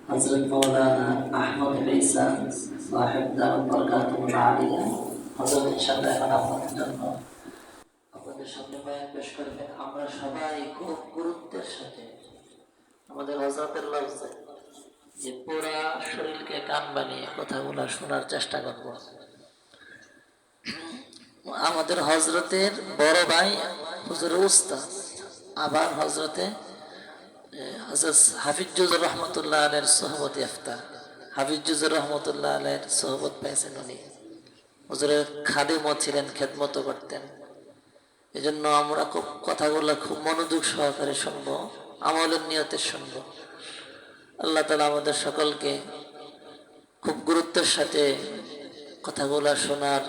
হযরত মাওলানা আহমদ ঈসা সাহেব দারুল বরকাতুল আলিয়া হযরত ইনশাআল্লাহ এখন আপনাদের জন্য আপনাদের সামনে বয়ান পেশ করবেন। আমরা সবাই খুব গুরুত্বের সাথে আমাদের হযরতের লফজে যে পুরা শরীরকে কান বানিয়ে কথাগুলো শোনার চেষ্টা করব। আমাদের হযরতের বড় ভাই হুজুর উস্তাদ, আবার হযরতে হযরত হাফিজুর রহমতুল্লাহ আলাইহির সোহবতে ইফতার। হাফিজুর রহমতুল্লাহ আলাইহির সোহবত পেয়েছেন উনি। হুজুরের খাদিমও ছিলেন, খেদমতও করতেন। এজন্য আমরা খুব কথাগুলো খুব মনোযোগ সহকারে শুনবো, আমলের নিয়তে শুনবো। আল্লাহ তাআলা আমাদের সকলকে খুব গুরুত্বের সাথে কথাগুলো শোনার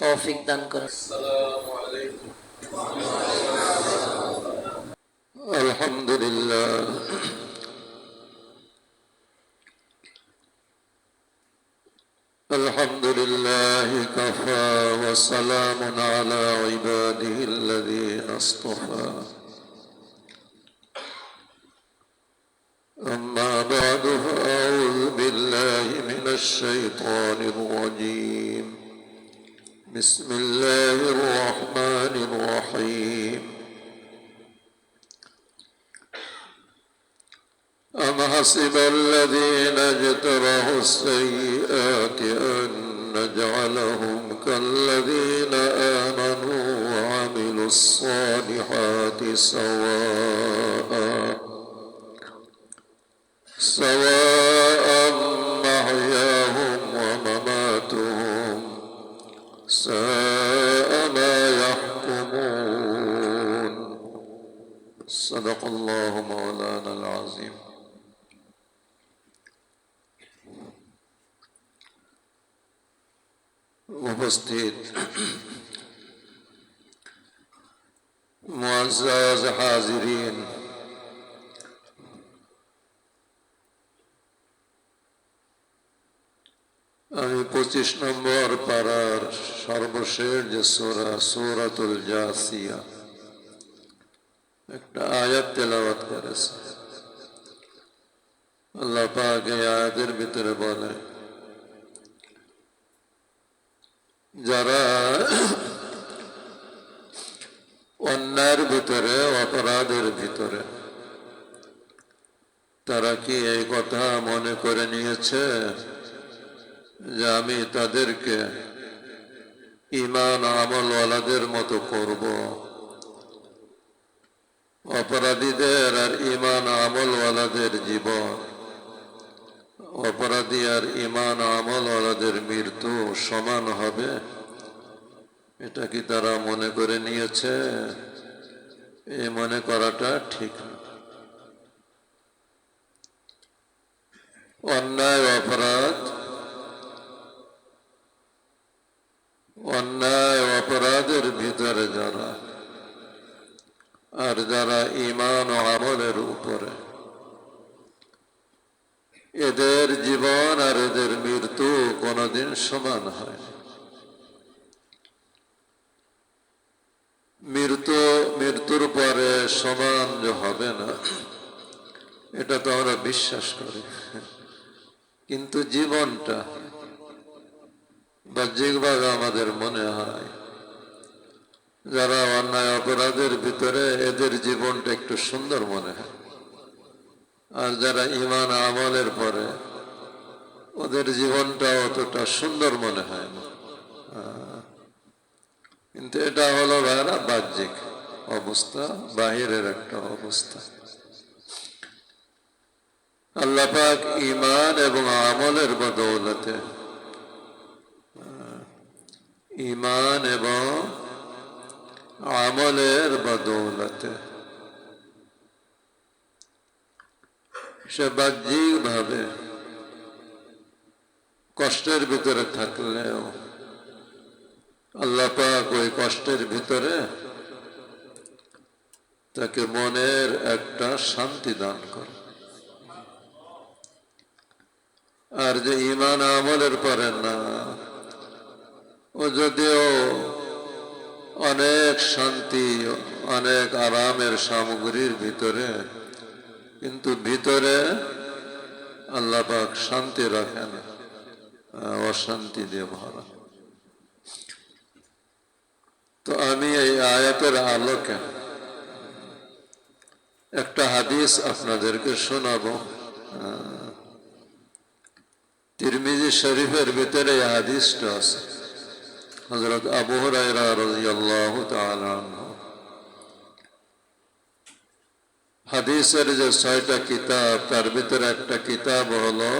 তৌফিক দান করেন। আসসালামু আলাইকুম। আলহামদুলিল্লাহ الحمد لله كفى وسلام على عباده الذين اصطفى أما بعد فأعوذ بالله من الشيطان الرجيم بسم الله الرحمن الرحيم أم حسب الذين اجترحوا السيئات أن نجعلهم كالذين آمنوا وعملوا الصالحات سواء محياهم ومماتهم ساء ما يحكمون صدق الله مولانا العظيم উপস্থিত মুআজ্জাজ হাজিরিন, আমি 25 নম্বর পারার সর্বশেষ যে সূরা সূরাতুল জাসিয়া একটা আয়াত তেলাওয়াত করেছি। আল্লাহ পাক এই আয়াতের ভিতরে বলে, যারা অন্যায়ের ভিতরে অপরাধের ভিতরে, তারা কি এই কথা মনে করে নিয়েছে যে আমি তাদেরকে ঈমান আমলওয়ালাদের মতো করব? অপরাধীদের আর ঈমান আমলওয়ালাদের জীবন, অপরাধী আর ঈমান আমলওয়ালাদের মৃত্যু সমান হবে, এটা কি তারা মনে করে নিয়েছে? এই মনে করাটা ঠিক না। অন্যায় অপরাধের ভিতরে যারা, আর যারা ঈমান ও আমলের উপরে, এদের জীবন আর এদের মৃত্যু কোনদিন সমান হয় না। মৃত্যুর পরে সমান যে হবে না, এটা তো আমরা বিশ্বাস করি, কিন্তু জীবনটা বাহ্যিকভাবে আমাদের মনে হয় যারা অন্যায় অপরাধের ভিতরে, এদের জীবনটা একটু সুন্দর মনে হয়, আর যারা ঈমান আমলের পরে, ওদের জীবনটা অতটা সুন্দর মনে হয় না। কিন্তু এটা হলো ভাইরা বাহ্যিক অবস্থা, বাহিরের একটা অবস্থা। আল্লাহ পাক ঈমান এবং আমলের বদৌলতে, ঈমান এবং আমলের বদৌলতে সে বাহ্যিক ভাবে কষ্টের ভিতরে থাকলেও আল্লাহ পাক ওই কষ্টের ভিতরে তাকে মনের একটা শান্তি দান করে। আর যে ঈমান আমলের পরে না, ও যদিও অনেক শান্তি, অনেক আরামের সামগ্রীর ভিতরে, কিন্তু ভিতরে আল্লাহ পাক শান্তি রাখেন, অশান্তি দিয়ে ভরা। তো আমি এই আয়াতের আলোকে একটা হাদিস আপনাদেরকে শোনাবো। তিরমিজি শরীফের ভিতরে এই হাদিসটা আছে। হযরত আবু হুরায়রা রাদিয়াল্লাহু তাআলা আনহু, হাদিসের যে 6টা কিতাব তার ভিতরে একটা কিতাব হলো,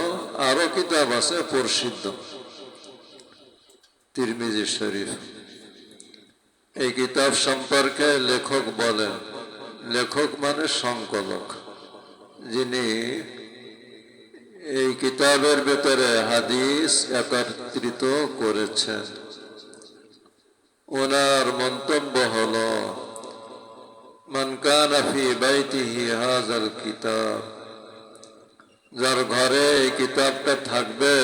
আরো কিতাব আছে প্রসিদ্ধ, তিরমিজি শরীফ। এই কিতাব সম্পর্কে লেখক বলেন, লেখক মানে সংকলক, যিনি এই কিতাবের ভিতরে হাদিস একত্রিত করেছেন, ওনার মন্তব্য হলো, মান কানা ফি বাইতিহি হাযাল কিতাব, যার ঘরে এই কিতাবটা থাকবে,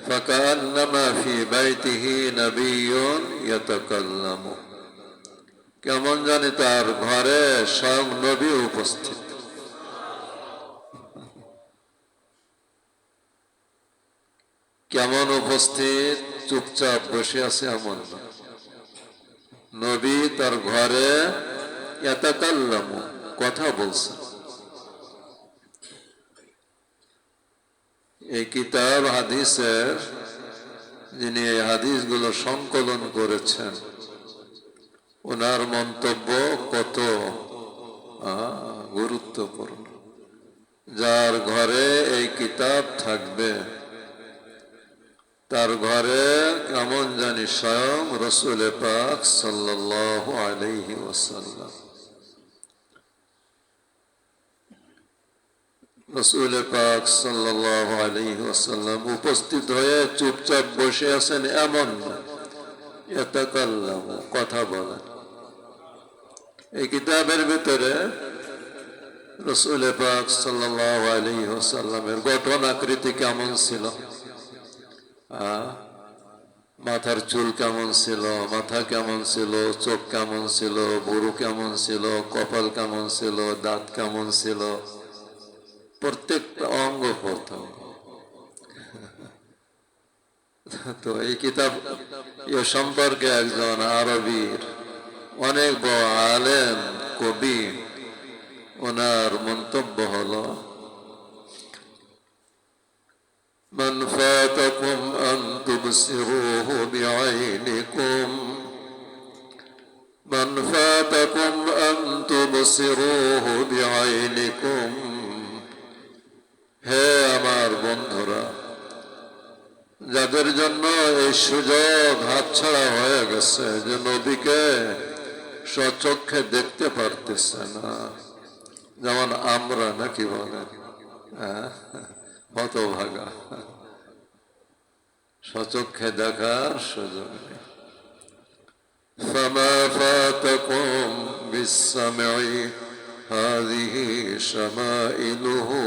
ফাকান্নামা ফি বাইতিহি নাবিয়্যুন ইয়াতাকাল্লামু, কেমন জানি তার ঘরে স্বয়ং নবী উপস্থিত। কেমন উপস্থিত? চুপচাপ বসে আছে এমন না, নবী তার ঘরে ইয়াতাকাল্লামু, কথা বলছেন। এই কিতাব হাদিসের যিনি এই হাদিসগুলো সংকলন করেছেন, ওনার মন্তব্য কত গুরুত্বপূর্ণ। যার ঘরে এই কিতাব থাকবে, তার ঘরে কেমন জানি স্বয়ং রাসূল পাক সাল্লাল্লাহু আলাইহি ওয়াসাল্লাম, রাসূল পাক সাল্লাল্লাহু আলাইহি ওয়াসাল্লাম উপস্থিত হয়ে চুপচাপ বসে আছেন এমন না, ইয়াতাকাল্লামু, কথা বলেন। এই কিতাবের ভিতরে রাসূল পাক সাল্লাল্লাহু আলাইহি ওয়াসাল্লামের গঠন আকৃতি কেমন ছিল, মাথার চুল কেমন ছিল, মাথা কেমন ছিল, চোখ কেমন ছিল, ভুরু কেমন ছিল, কপাল কেমন ছিল, দাঁত কেমন ছিল, প্রত্যেকটা অঙ্গ প্রত্যঙ্গ। তো এই কিতাব এ সম্পর্কে একজন আরবীর অনেক বড় আলেম কবি, ওনার মন্তব্য হলো, মান ফাতাকুম আন তুবসিরুহু বিআইনিকুম, মান ফাতাকুম আন তুবসিরুহু বিআইনিকুম, হে আমার বন্ধুরা, যাদের জন্য এই সুযোগ হাতছাড়া হয়ে গেছে যে নবীকে স্বচক্ষে দেখতে পারতেছে না, যেমন আমরা, নাকি বলেন, হতভাগা, স্বচক্ষে দেখার সুযোগ নেই। ফামা ফাতাকুম বিসসামঈ হাযিহি শামাইলুহু,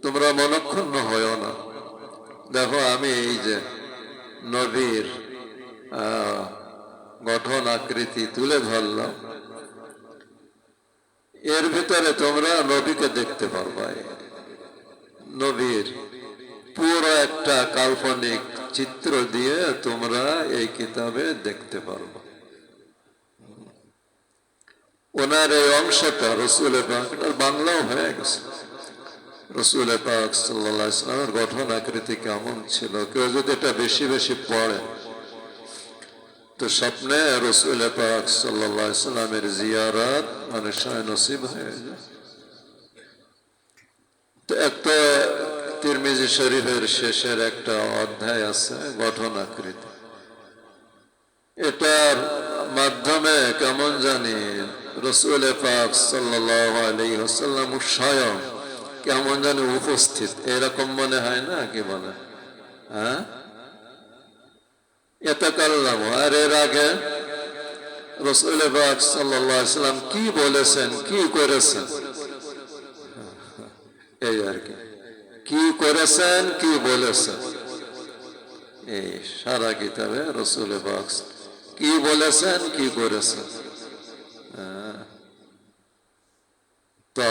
তোমরা মনক্ষুণ্ণ হয়ো না। দেখো, আমি এই যে নবীর গঠন আকৃতি তুলে ধরলাম, এর ভিতরে তোমরা নবীকে দেখতে পারবা। নবীর পুরো একটা কাল্পনিক চিত্র দিয়ে তোমরা এই কিতাবে দেখতে পারবা। ওনার এই অংশটা রাসূল পাক, বাংলাও হয়ে গেছে, রাসূল পাক সাল্লাল্লাহু আলাইহি ওয়াসাল্লামের গঠন আকৃতি কেমন ছিল। কেউ যদি এটা বেশি বেশি পড়ে তো স্বপ্নে রাসূল পাক সাল্লাল্লাহু আলাইহি ওয়াসাল্লামের জিয়ারত মানে শায় নসিব হয়ে যায়। তো একটা তিরমিজি শরীফের শেষের একটা অধ্যায় আছে গঠন আকৃতি, এটার মাধ্যমে কেমন জানি রাসূল পাক সাল্লাল্লাহু আলাইহি ওয়াসাল্লাম স্বয়ং কেমন জানি উপস্থিত, এরকম মনে হয় না, কি বলে, ইয়াতাকাল্লামু। আর এর আগে রাসূল পাক সাল্লাল্লাহু আলাইহি ওয়াসাল্লাম কি বলেছেন, কি করেছেন, এই আর কি করেছেন, কি বলেছেন, এই সারা কিতাবে রাসূল পাক কি বলেছেন, কি করেছেন। তো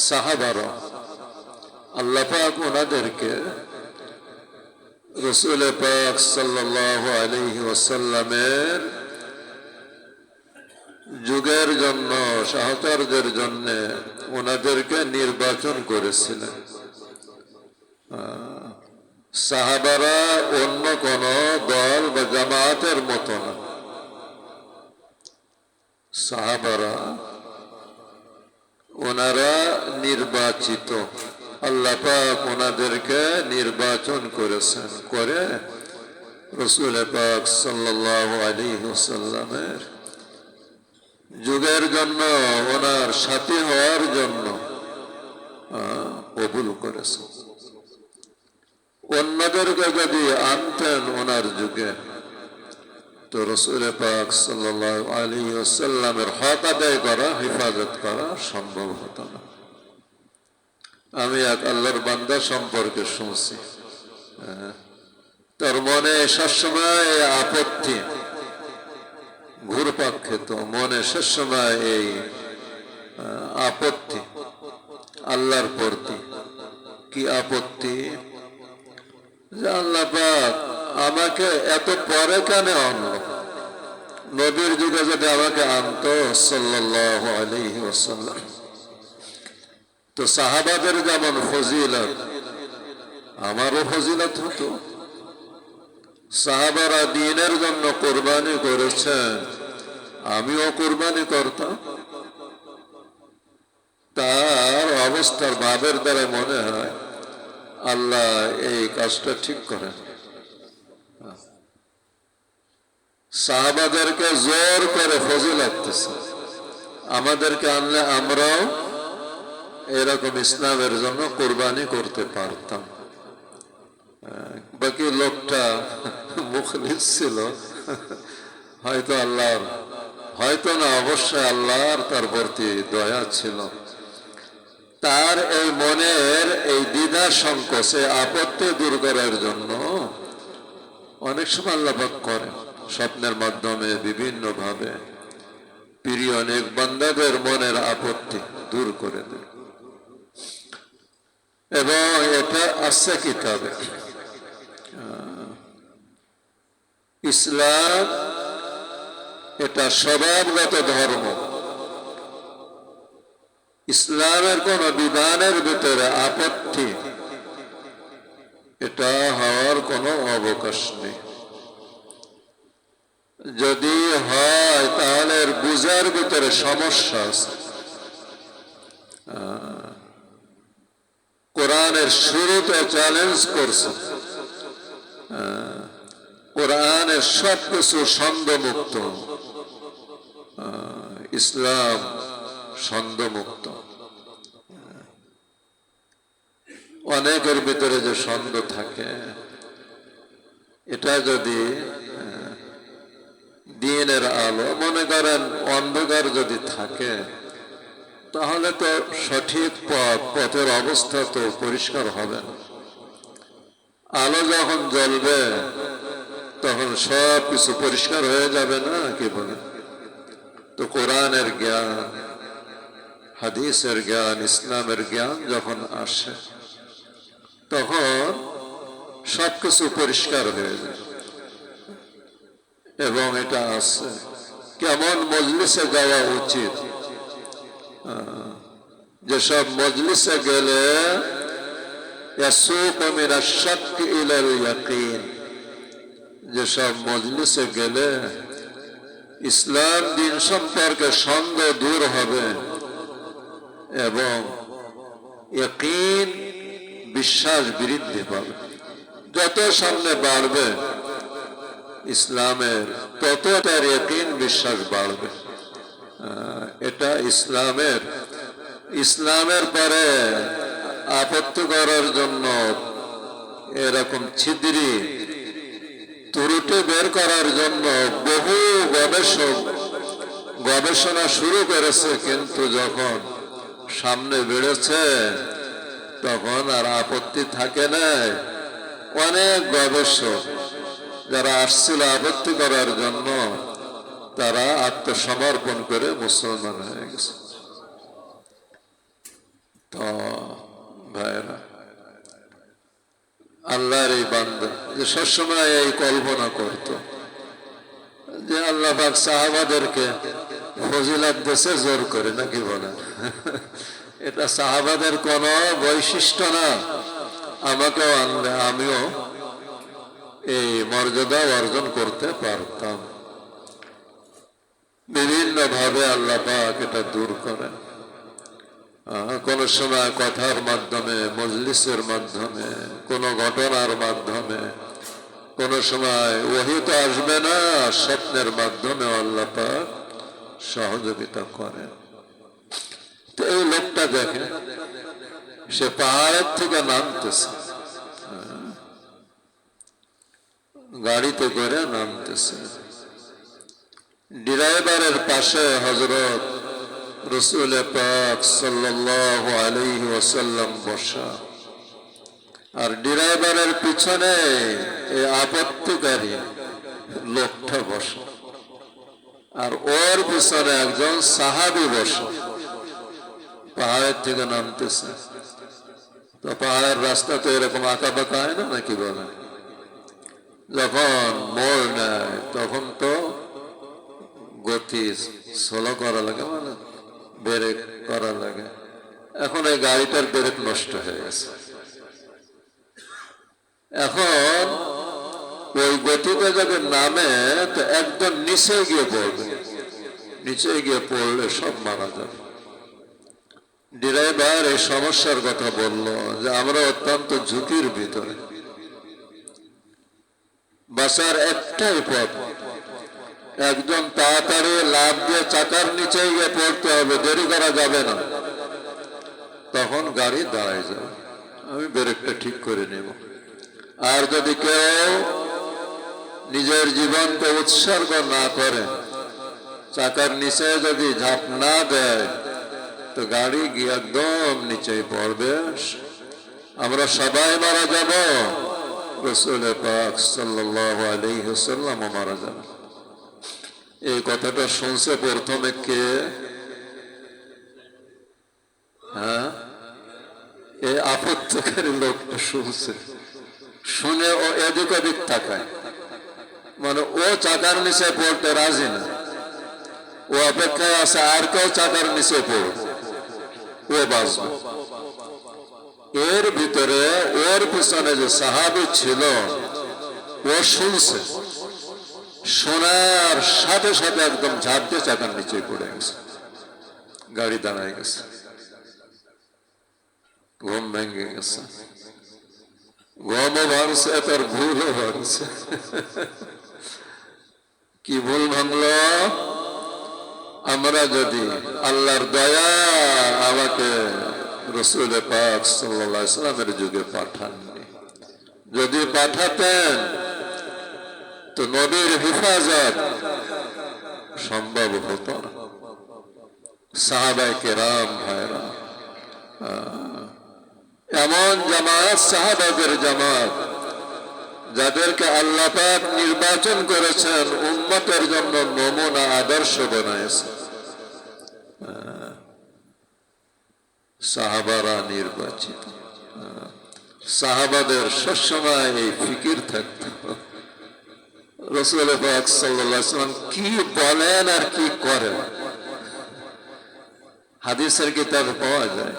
সাহাবারা আল্লাহ পাক ওনাদেরকে রাসূল পাক সাল্লাল্লাহু আলাইহি ওয়াসাল্লামের যুগের জন্য, সাহচর্যের জন্য ওনাদেরকে নির্বাচন করেছিলেন। সাহাবারা অন্য কোন দল বা জামায়াতের মতো না। সাহাবারা ওনারা নির্বাচিত, আল্লাহ পাক ওনাদেরকে নির্বাচন করেছেন, করে রাসূল পাক সাল্লাল্লাহু আলাইহি ওয়াসাল্লামের যুগের জন্য, ওনার সাথী হওয়ার জন্য কবুল করেছেন। অন্যদেরকে যদি আনতেন ওনার যুগে, তো রাসূল পাক সাল্লাল্লাহু আলাইহি ওয়াসাল্লামের হক আদায় করা, হেফাজত করা সম্ভব হতো না। আমি এক আল্লাহর বান্দা সম্পর্কে শুনছি, তার মনে সবসময় আপত্তি ঘুরপাক খেত, মনে সবসময় এই আপত্তি আল্লাহর প্রতি। কি আপত্তি? যে আল্লাহ পাক আমাকে এত পরে কেন আনলো? নবীর যুগে যদি আমাকে আনতো সাল্লাল্লাহু আলাইহি ওয়াসাল্লাম, তো সাহাবাদের যেমন ফজিলত আমারও ফজিলত হতো। সাহাবারা দ্বীনের জন্য কুরবানি করেছেন, আমিও কুরবানি করতাম। তার অবস্থার ভাবের দ্বারা মনে হয় আল্লাহ এই কাজটা ঠিক করেন। সাহাবাদেরকে জোর করে ফজিলত দিতেছে, আমাদেরকে আনলে আমরাও এরকম ইসলামের জন্য কুরবানি করতে পারতাম। বাকি লোকটা মুখলিস ছিল, হয়তো আল্লাহর, হয়তো না, অবশ্যই আল্লাহর তার প্রতি দয়া ছিল। তার এই মনের এই দ্বিধা সংকোচে আপত্তি দূর করার জন্য অনেক সময় আল্লাহ পাক করে স্বপ্নের মাধ্যমে, বিভিন্ন ভাবে প্রিয় অনেক বান্দাদের মনের আপত্তি দূর করে দেয়। এবং এটা আছে কিতাবে। ইসলাম এটা স্বভাবগত ধর্ম। ইসলামের কোন বিধানের ভিতরে আপত্তি এটা হওয়ার কোনো অবকাশ নেই। যদি হয় তাহলে বুঝার ভিতরে সমস্যা আছে। কোরআনের শুরুতে চ্যালেঞ্জ করছে, কোরআনের সবকিছু ছন্দমুক্ত, ইসলাম ছন্দমুক্ত। অনেকের ভিতরে যে ছন্দ থাকে, এটা যদি দ্বীনের আলো, মনে করেন অন্ধকার যদি থাকে, তাহলে তো সঠিক পথের অবস্থা তো পরিষ্কার হবে না। আলো যখন জ্বলবে তখন সব কিছু পরিষ্কার হয়ে যাবে না, কি বলে? তো কোরআনের জ্ঞান, হাদিসের জ্ঞান, ইসলামের জ্ঞান যখন আসে, তখন সবকিছু পরিষ্কার হয়ে যায়। এবং এটা আছে কেমন মজলিসে যাওয়া উচিত। যেসব মজলিসে গেলে যেসব মজলিসে গেলে ইসলাম দিন সম্পর্কে সন্দেহ দূর হবে এবং ইয়াকিন, বিশ্বাস বৃদ্ধি পাবে। যত সামনে বাড়বে ইসলামের, তত তার ইয়াকিন, বিশ্বাস বাড়বে। এটা ইসলামের পরে আপত্তি করার জন্য এরকম ছিদ্রি ত্রুটি বের করার জন্য বহু গবেষণা শুরু করেছে, কিন্তু যখন সামনে বেড়েছে তখন আর আপত্তি থাকে না। অনেক গবেষক যারা আসছিল আপত্তি করার জন্য, তারা আত্মসমর্পণ করে মুসলমান হয়ে গেছে। তো ভাইরা, আল্লাহর এই বান্দা যে সবসময় এই কল্পনা করত যে আল্লাহ পাক সাহাবাদেরকে ফজিলত দেশে জোর করে, নাকি বলেন? এটা সাহাবাদের কোন বৈশিষ্ট্য না। আমাকেও আনলে আমিও এই মর্যাদা অর্জন করতে পারতাম। বিভিন্ন ভাবে আল্লাহ পাক এটা দূর করেন। কোন সময় কথার মাধ্যমে, মজলিসের মাধ্যমে, কোন ঘটনার মাধ্যমে, কোন সময় ওহী তো আসবে না, স্বপ্নের মাধ্যমে আল্লাহ পাক সহযোগিতা করেন। তো এই লোকটা দেখে, সে পাহাড়ের থেকে নামতেছে, গাড়িতে করে নামতেছে। ড্রাইভারের পাশে হযরত রাসূল পাক সাল্লাল্লাহু আলাইহি ওয়াসাল্লাম বসা, আর ড্রাইভারের পিছনে এই আপত্তিকারী লোকটা বসা, আর ওর পিছনে একজন সাহাবী বসা। পাহাড়ের থেকে নামতেছে, তো পাহাড়ের রাস্তা তো এরকম আঁকা বাঁকা হয় না, নাকি বলে? যখন মোড় নেয় তখন তো গতি স্লো করা লাগে, মানে ব্রেক করা লাগে। এখন এই গাড়িটার ব্রেক নষ্ট হয়ে গেছে। এখন ওই গতিতে যখন নামে তো একদম নিচে গিয়ে পড়বে, নিচে গিয়ে পড়লে সব মারা যাবে। ড্রাইভার এই সমস্যার কথা বলল যে আমরা অত্যন্ত ঝুঁকির ভিতরে, বাঁচার একটাই পথ, একদম তাড়াতাড়ি লাফ দিয়ে চাকার নিচে গিয়ে পড়তে হবে, দেরি করা যাবে না। তখন গাড়ি দাঁড়ায় যাবে, আমি ব্রেকটা ঠিক করে নেব। আর যদি কেউ নিজের জীবনকে উৎসর্গ না করে, চাকার নিচে যদি ঝাঁপ না দেয়, তো গাড়ি গিয়ে একদম নিচে পড়বে, আমরা সবাই মারা যাব, রাসূল পাক সাল্লাল্লাহু আলাইহি ওয়াসাল্লাম মারা যাবে। এই কথাটা শুনছে প্রথমে কে? হ্যাঁ, এই আপত্তিকারী লোকটা শুনছে। শুনে ও এদিক ওদিক তাকায়, মানে ও চাকার নিচে পড়তে রাজি না, ও অপেক্ষায় আছে আর কেউ চাকার নিচে পড়বে, ও বাঁচবে। এর ভিতরে ওর পিছনে যে সাহাবী ছিল, ও শুনছে, শোনার সাথে সাথে একদম ঝাঁপ দিয়ে চাকার নিচে পড়ে গেছে, গাড়ি দাঁড়ায় গেছে, ঘুম ভেঙে গেছে। ঘুমও ভাঙছে, তার ভুলও ভাঙছে। কি ভুল ভাঙলো? আমরা যদি আল্লাহর দয়া আমাকে রাসূল পাক সাল্লাল্লাহু আলাইহি ওয়াসাল্লামের যুগে পাঠাননি, যদি পাঠাতেন তো নবীর হিফাজত সম্ভব হতো না। সাহাবায়ে কেরাম ভাইরা, এমন জামাত, সাহাবাদের জামাত, যাদেরকে আল্লাহ পাক নির্বাচন করেছেন, উম্মতের জন্য নমুনা আদর্শ বানাইছেন। সাহাবারা নির্বাচিত। সাহাবাদের সবসময় এই ফিকির থাকতো, রাসূল পাক সাল্লাল্লাহু আলাইহি ওয়াসাল্লাম কি বলেন আর কি করেন। হাদিসের কিতাবে পাওয়া যায়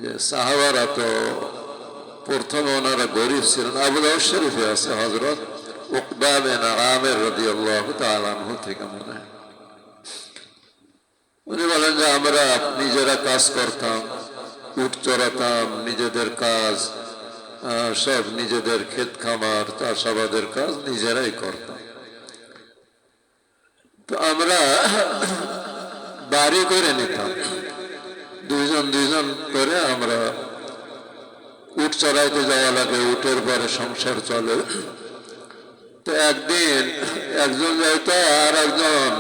যে সাহাবারা তো প্রথমে ওনারা গরিব ছিলেন। আবু দাউদ শরীফে আছে হযরত উকবা বিন আমির রাদিয়াল্লাহু তাআলা আনহু থেকে মনে হয়, উনি বলেন যে আমরা নিজেরা কাজ করতাম, উট চড়াতাম, নিজেদের কাজ সব, নিজেদের ক্ষেত খামার চাষাবাদের কাজ নিজেরাই করতাম। তো আমরা বাড়ি করে নিতাম, দুইজন দুইজন করে আমরা উট চড়াইতে যাওয়া লাগে, উটের পরে সংসার চলে। তো একদিন একজন যাইতো, আর একজন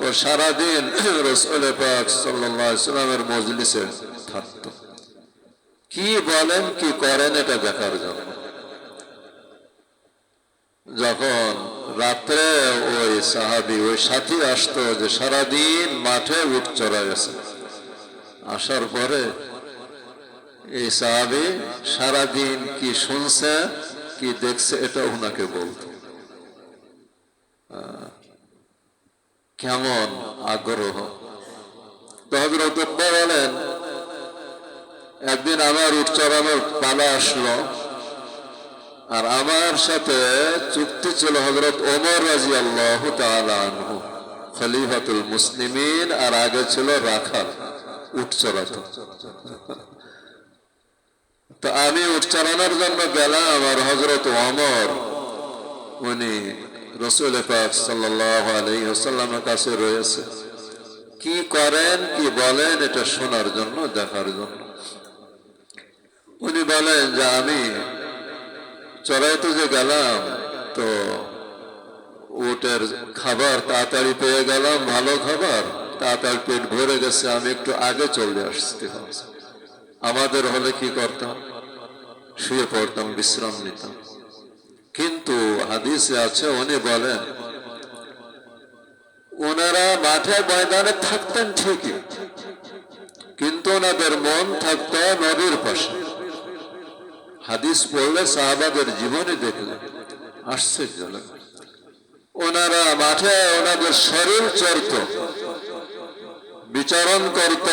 ও সারাদিন রাসূল পাক সাল্লাল্লাহু আলাইহি ওয়াসাল্লামের মজলিসে থাকতো, কি বলেন কি করেন এটা দেখার জন্য। যখন রাত্রে ওই সাহাবী, ওই সাথী আসতো যে সারাদিন মাঠে উট চড়াই আছে, আসার পরে এই সাহাবী সারাদিন কি শুনছে কি দেখছে এটা ওনাকে বলতো। কেমন আগ্রহ! তো হযরত উকবা বলেন, একদিন আমার উট চড়ানোর পালা আসলো, আর আমার সাথে চুক্তি ছিল হযরত ওমর রাদিয়াল্লাহু তাআলা আনহু, খলিফাতুল মুসলিমিন, আর আগে ছিল রাখাল, উট চড়াতো। তো আমি উট চড়ানোর জন্য গেলাম, আর হযরত ওমর উনি রাসূল পাক সাল্লাল্লাহু আলাইহি ওয়াসাল্লামের কাছে রয়েছে, কি করেন কি বলেন এটা শোনার জন্য, দেখার জন্য। উনি বলেন যে আমি চড়াইতে যে গেলাম, তো উটের খাবার তাড়াতাড়ি পেয়ে গেলাম, ভালো খাবার, তাড়াতাড়ি পেট ভরে গেছে, আমি একটু আগে চলে আসতে হবে। আমাদের হলে কি করতাম? শুয়ে পড়তাম, বিশ্রাম নিতাম। কিন্তু হাদিসে আছে, উনি বলেন ওনারা মাঠে ময়দানে থাকতেন ঠিকই, কিন্তু ওনাদের মন থাকতো নবীর পাশে। হাদিস পড়লে সাহাবাদের জীবনে দেখলে আশ্চর্য লাগে। ওনারা মাঠে ওনাদের শরীর চড়ত, বিচরণ করত,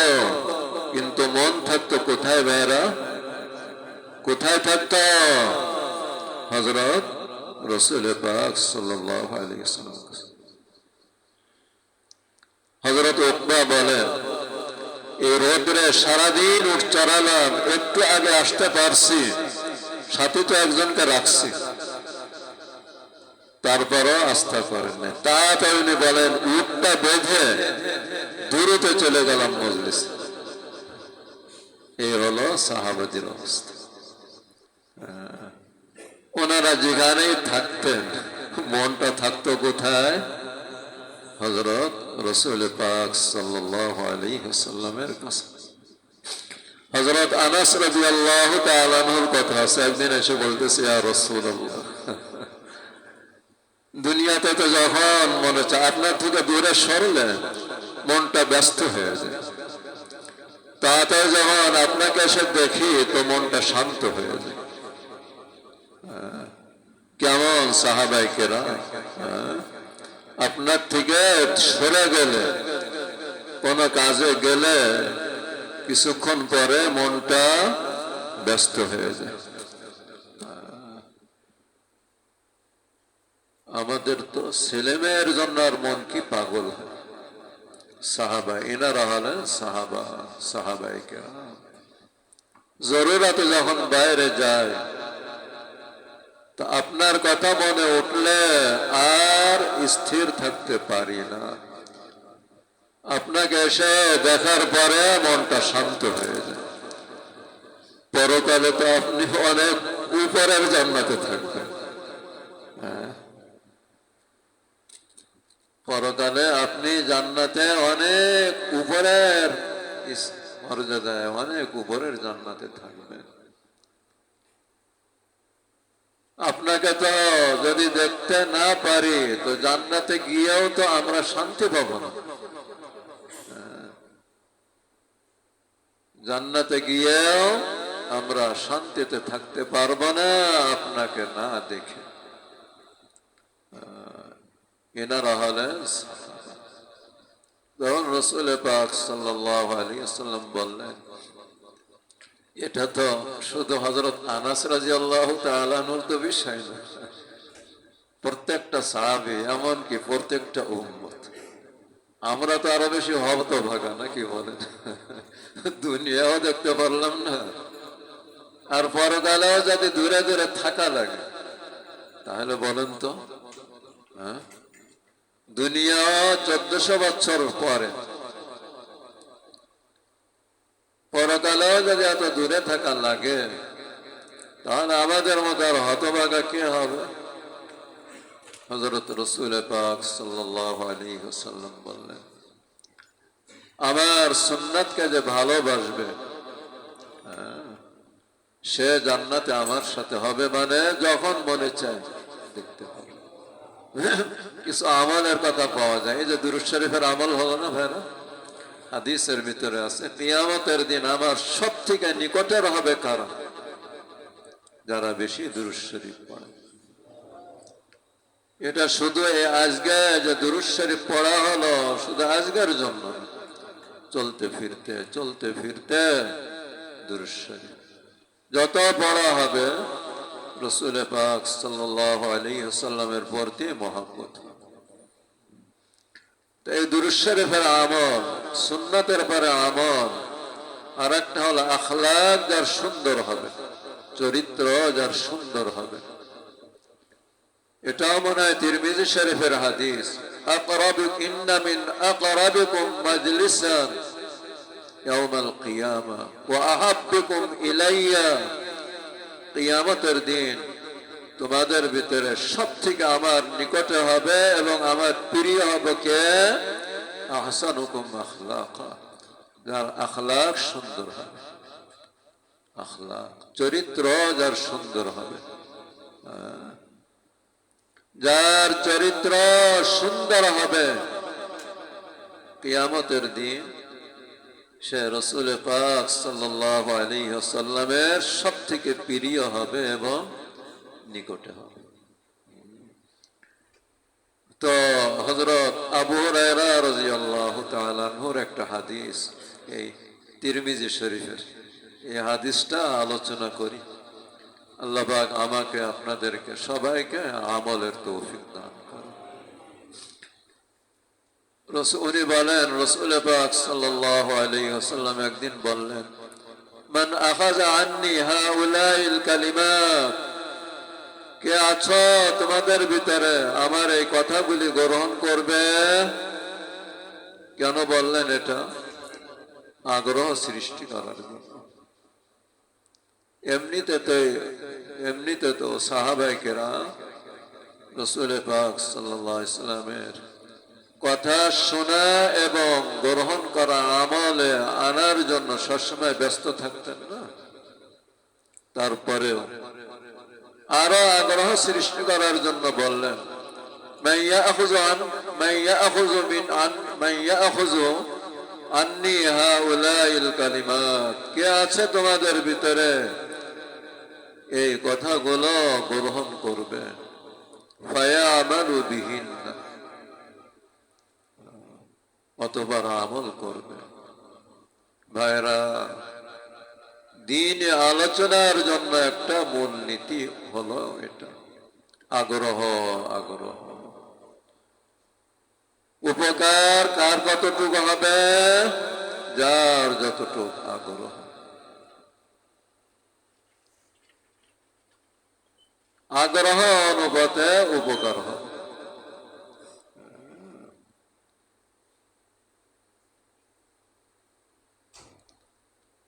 কিন্তু মন থাকতো কোথায়? ভাইরা, কোথায় থাকতো? হযরত রাসূল পাক সাল্লাল্লাহু আলাইহি ওয়াসাল্লাম। হযরত উকবা বলেন, এই রোদ্রে সারাদিন উট চড়ালাম, একটু আগে আসতে পারছি, সাথে তো একজনকে রাখছি, তারপরও আস্থা করেন না। তাড়াতাড়ি উনি বলেন, উটটা বেঁধে দূরতে চলে গেলাম মজলিস। এই হলো সাহাবাদের অবস্থা। ওনারা যেখানেই থাকতেন, মনটা থাকতো কোথায়? হযরত রাসূল পাক সাল্লাল্লাহু আলাইহি ওয়াসাল্লামের কাছে। হযরত আনাস রাদিয়াল্লাহু তাআলা আনহুর কথা আছে, একদিন এসে বলতেছে, ইয়া রাসূলুল্লাহ, দুনিয়াতে তো যখন মনে চায় আপনার থেকে দূরে সরলে মনটা ব্যস্ত হয়ে যায়, তাতে যখন আপনাকে এসে দেখি তো মনটা শান্ত হয়ে যায়। কেমন সাহাবায়ে কেরাম, আপনার থেকে সরে গেলে, কোন কাজে গেলে কিছুক্ষণ পরে মনটা ব্যস্ত হয়ে যায়। আমাদের তো ছেলেমেয়ের জন্য আর মন কি পাগল হয়। সাহাবা, এনারা হলেন সাহাবা, সাহাবায়ে কেরাম। জরুরতে যখন বাইরে যায়, তা আপনার কথা মনে উঠলে আর স্থির থাকতে পারি না। আপনাকে এসে দেখার পরে মনটা শান্ত হয়ে যায়। পরকালে তো আপনি অনেক উপরের জান্নাতে থাকবেন। পরকালে আপনি জান্নাতে অনেক উপরের মর্যাদায়, অনেক উপরের জান্নাতে থাকবেন। আপনাকে তো যদি দেখতে না পারি, তো জান্নাতে গিয়েও তো আমরা শান্তি পাবো না। জান্নাতে গিয়েও আমরা শান্তিতে থাকতে পারবো না আপনাকে না দেখে। এনারা হলেন যখন রাসূল পাক সাল্লাল্লাহু আলাইহি ওয়াসাল্লাম বললেন, এটা তো শুধু হযরত আনাস রাদিয়াল্লাহু তাআলা আনহুর তো বিষয় না, প্রত্যেকটা সাহাবী, এমনকি প্রত্যেকটা উম্মত। আমরা তো আরো বেশি হতভাগা, নাকি বলেন? দুনিয়াও দেখতে পারলাম না, আর পরকালেও যদি দূরে দূরে থাকা লাগে, তাহলে বলেন তো, দুনিয়া 1400 বছর পরে, পরকালেও যদি এত দূরে থাকা লাগে, তাহলে আমাদের মতো আর হতভাগা কে হবে? হযরত রাসূল পাক সাল্লাল্লাহু আলাইহি ওয়াসাল্লাম বললেন, আমার সুন্নাতকে যে ভালোবাসবে, সে জান্নাতে আমার সাথে হবে, মানে যখন মনে চায় দেখতে হবে। কিছু আমলের কথা পাওয়া যায়, এই যে দুরূদ শরীফের আমল হলো না ভাইরা, হাদিসের ভিতরে আছে কিয়ামতের দিন আমার সব থেকে নিকটের হবে কারা? যারা বেশি দুরূদ শরীফ পড়ে। এটা শুধু এই আজকে যে দুরূদ শরীফ পড়া হলো শুধু আজকের জন্য না। চলতে ফিরতে দুরূদ শরীফ যত পড়া হবে রাসূল পাক সাল্লাল্লাহু আলাইহি ওয়াসাল্লামের প্রতি মহব্বত। তো এই দুরূদ শরীফের আমল, সুন্নাতের পরে আমল, আর একটা হলো আখলাক যার সুন্দর হবে, চরিত্র যার সুন্দর হবে। এটাও মনে হয় তিরমিজি শরীফের হাদিস, ইন্না মিন আকরাবিকুম মাজলিসান ইয়াউমাল কিয়ামা ওয়া আহাব্বুকুম ইলাইয়া, কিয়ামতের দিন তোমাদের ভিতরে সব থেকে আমার নিকটে হবে এবং আমার প্রিয় হবে কে? আহসানুকুম আখলাকা, যার আখলাক সুন্দর হবে, আখলাক চরিত্র যার সুন্দর হবে। যার চরিত্র সুন্দর হবে কিয়ামতের দিন সে রাসূল পাক সাল্লাল্লাহু আলাইহি ওয়াসাল্লামের সবথেকে প্রিয় হবে এবং নিকটে হবে। তো হযরত আবু হুরায়রা রাদিয়াল্লাহু তাআলা আনহুর একটা হাদিস এই তিরমিজি শরীফের, এই হাদিসটা আলোচনা করি। আল্লাহ পাক আমাকে আপনাদেরকে সবাইকে আমলের তৌফিক দান করুন। উনি বলেন, রাসূল পাক সাল্লাল্লাহু আলাইহি ওয়াসাল্লাম একদিন বললেন, মান আখাযা আন্নি হাউলাইল কালিমাত, কে আছো তোমাদের ভিতরে আমার এই কথাগুলি গ্রহণ করবে? কেন বললেন এটা? আগ্রহ সৃষ্টি করার জন্য। এমনিতে তো সাহাবায়ে কেরাম রাসূল পাক সাল্লাল্লাহু আলাইহি ওয়াসাল্লামের কথা শোনা এবং গ্রহণ করা আমলে আনার জন্য সবসময় ব্যস্ত থাকতেন না। তারপরেও আরো আগ্রহ সৃষ্টি করার জন্য বললেন, আন্নি হাউলাইল কালিমাত, কে আছে তোমাদের ভিতরে এই কথাগুলো গ্রহণ করবে, ফায়ামালু বিহিন্না, অতঃপর আমল করবে। ভাইরা, দ্বীনে আলোচনার জন্য একটা মূলনীতি হলো এটা, আগ্রহ। উপকার কার কতটুকু হবে? যার যতটুকু আগ্রহ। আগ্রহ অনুপাতে উপকার হবে।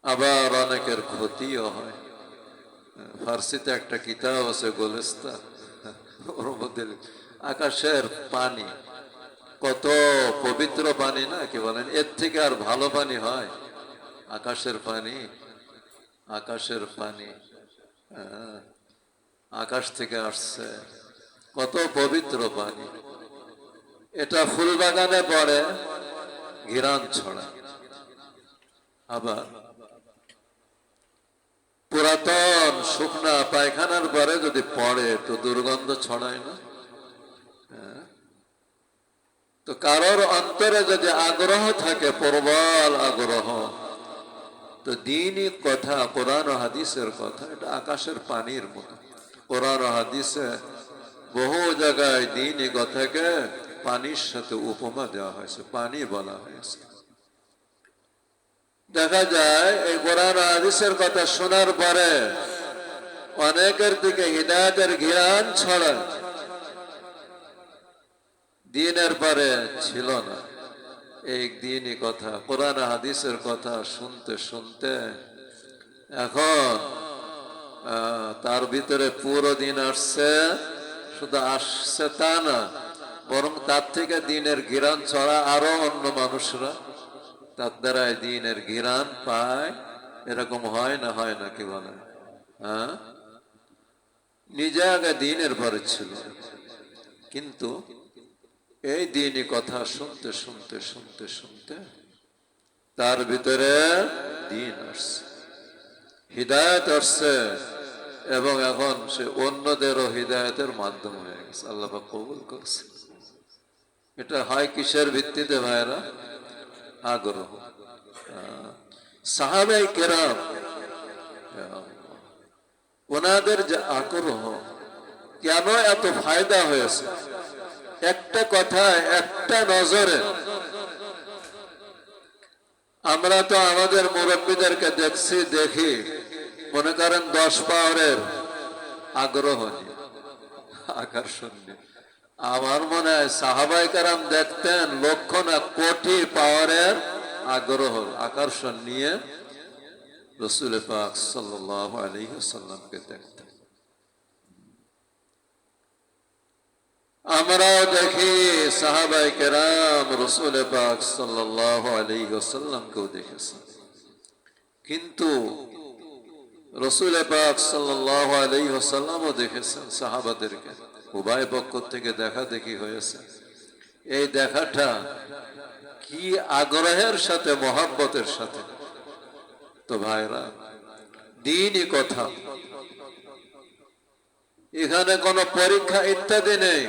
আবার অনেকের ক্ষতিও হয়। ফার্সিতে একটা কিতাব আছে গোলেস্তা, ওর মধ্যে আকাশের পানি কত পবিত্র পানি না, কি বলেন, এর থেকে আর ভালো পানি হয়? আকাশের পানি আকাশ থেকে আসছে, কত পবিত্র পানি। এটা ফুল বাগানে পড়ে, ঘিরান ছড়ায়। আবার পুরাতন শুকনা পায়খানার পরে যদি পড়ে তো দুর্গন্ধ ছড়ায় না? তো কারোর অন্তরে যদি আগ্রহ থাকে, প্রবল আগ্রহ, তো দ্বীনি কথা, কোরআন ও হাদিসের কথা, এটা আকাশের পানির মতো। কোরআন ও হাদিসে বহু জায়গায় দ্বীনি কথাকে পানির সাথে উপমা দেওয়া হয়েছে, পানি বলা হয়েছে। দেখা যায় এই কোরআন ও হাদিসের কথা শোনার পরে অনেকের দিকে হিদায়াতের ঘিরান ছড়ায়, দ্বীনের পরে ছিল না। এই দ্বীনি কথা, কোরআন হাদিসের কথা শুনতে শুনতে এখন তার ভিতরে পুরো দিন আসছে, শুধু আসছে তা না, বরং তার থেকে দ্বীনের ঘিরান ছড়া আরো অন্য মানুষরা তার দ্বারা দ্বীনের ঘিরান পায়। এরকম হয় না? হয় না? কি বলে? নিজে আগে দ্বীনের পরে ছিল, কিন্তু এই দ্বীনি কথা শুনতে শুনতে শুনতে শুনতে তার ভিতরে দিন আসছে, হিদায়াত আসছে, এবং এখন সে অন্যদেরও হিদায়াতের মাধ্যম হয়ে গেছে। আল্লাহ পাক কবুল করছে। এটা হয় কিসের ভিত্তিতে ভাইরা? আগ্রহ। সাহাবায়ে কেরাম, ওনাদের যে আগ্রহ, কেন এত ফায়দা হয়েছে? একটা কথা, একটা নজরে আমরা তো আমাদের মুরব্বীদেরকে দেখি, মনে করেন 10 পাওয়ারের আগ্রহ নিয়ে, আকর্ষণ নিয়ে। আমার মনে হয় সাহাবায়ে কেরাম দেখতেন লক্ষ না কোটি পাওয়ারের আগ্রহ, আকর্ষণ নিয়ে রাসূল পাক সাল্লাল্লাহু আলাইহি ওয়াসাল্লামকে দেখতেন। আমরাও দেখি সাহাবায়ে কেরাম রাসূল পাক সাল্লাল্লাহু আলাইহি ওয়াসাল্লামকেও দেখেছেন, কিন্তু রাসূল পাক সাল্লাল্লাহু আলাইহি ওয়াসাল্লামও দেখেছেন সাহাবাদেরকে। উভয় পক্ষ থেকে দেখা দেখি হয়েছে। এই দেখাটা কি আগ্রহের সাথে, মহব্বতের সাথে! তো ভাইরা, দ্বীনি কথা, এখানে কোনো পরীক্ষা ইত্যাদি নেই।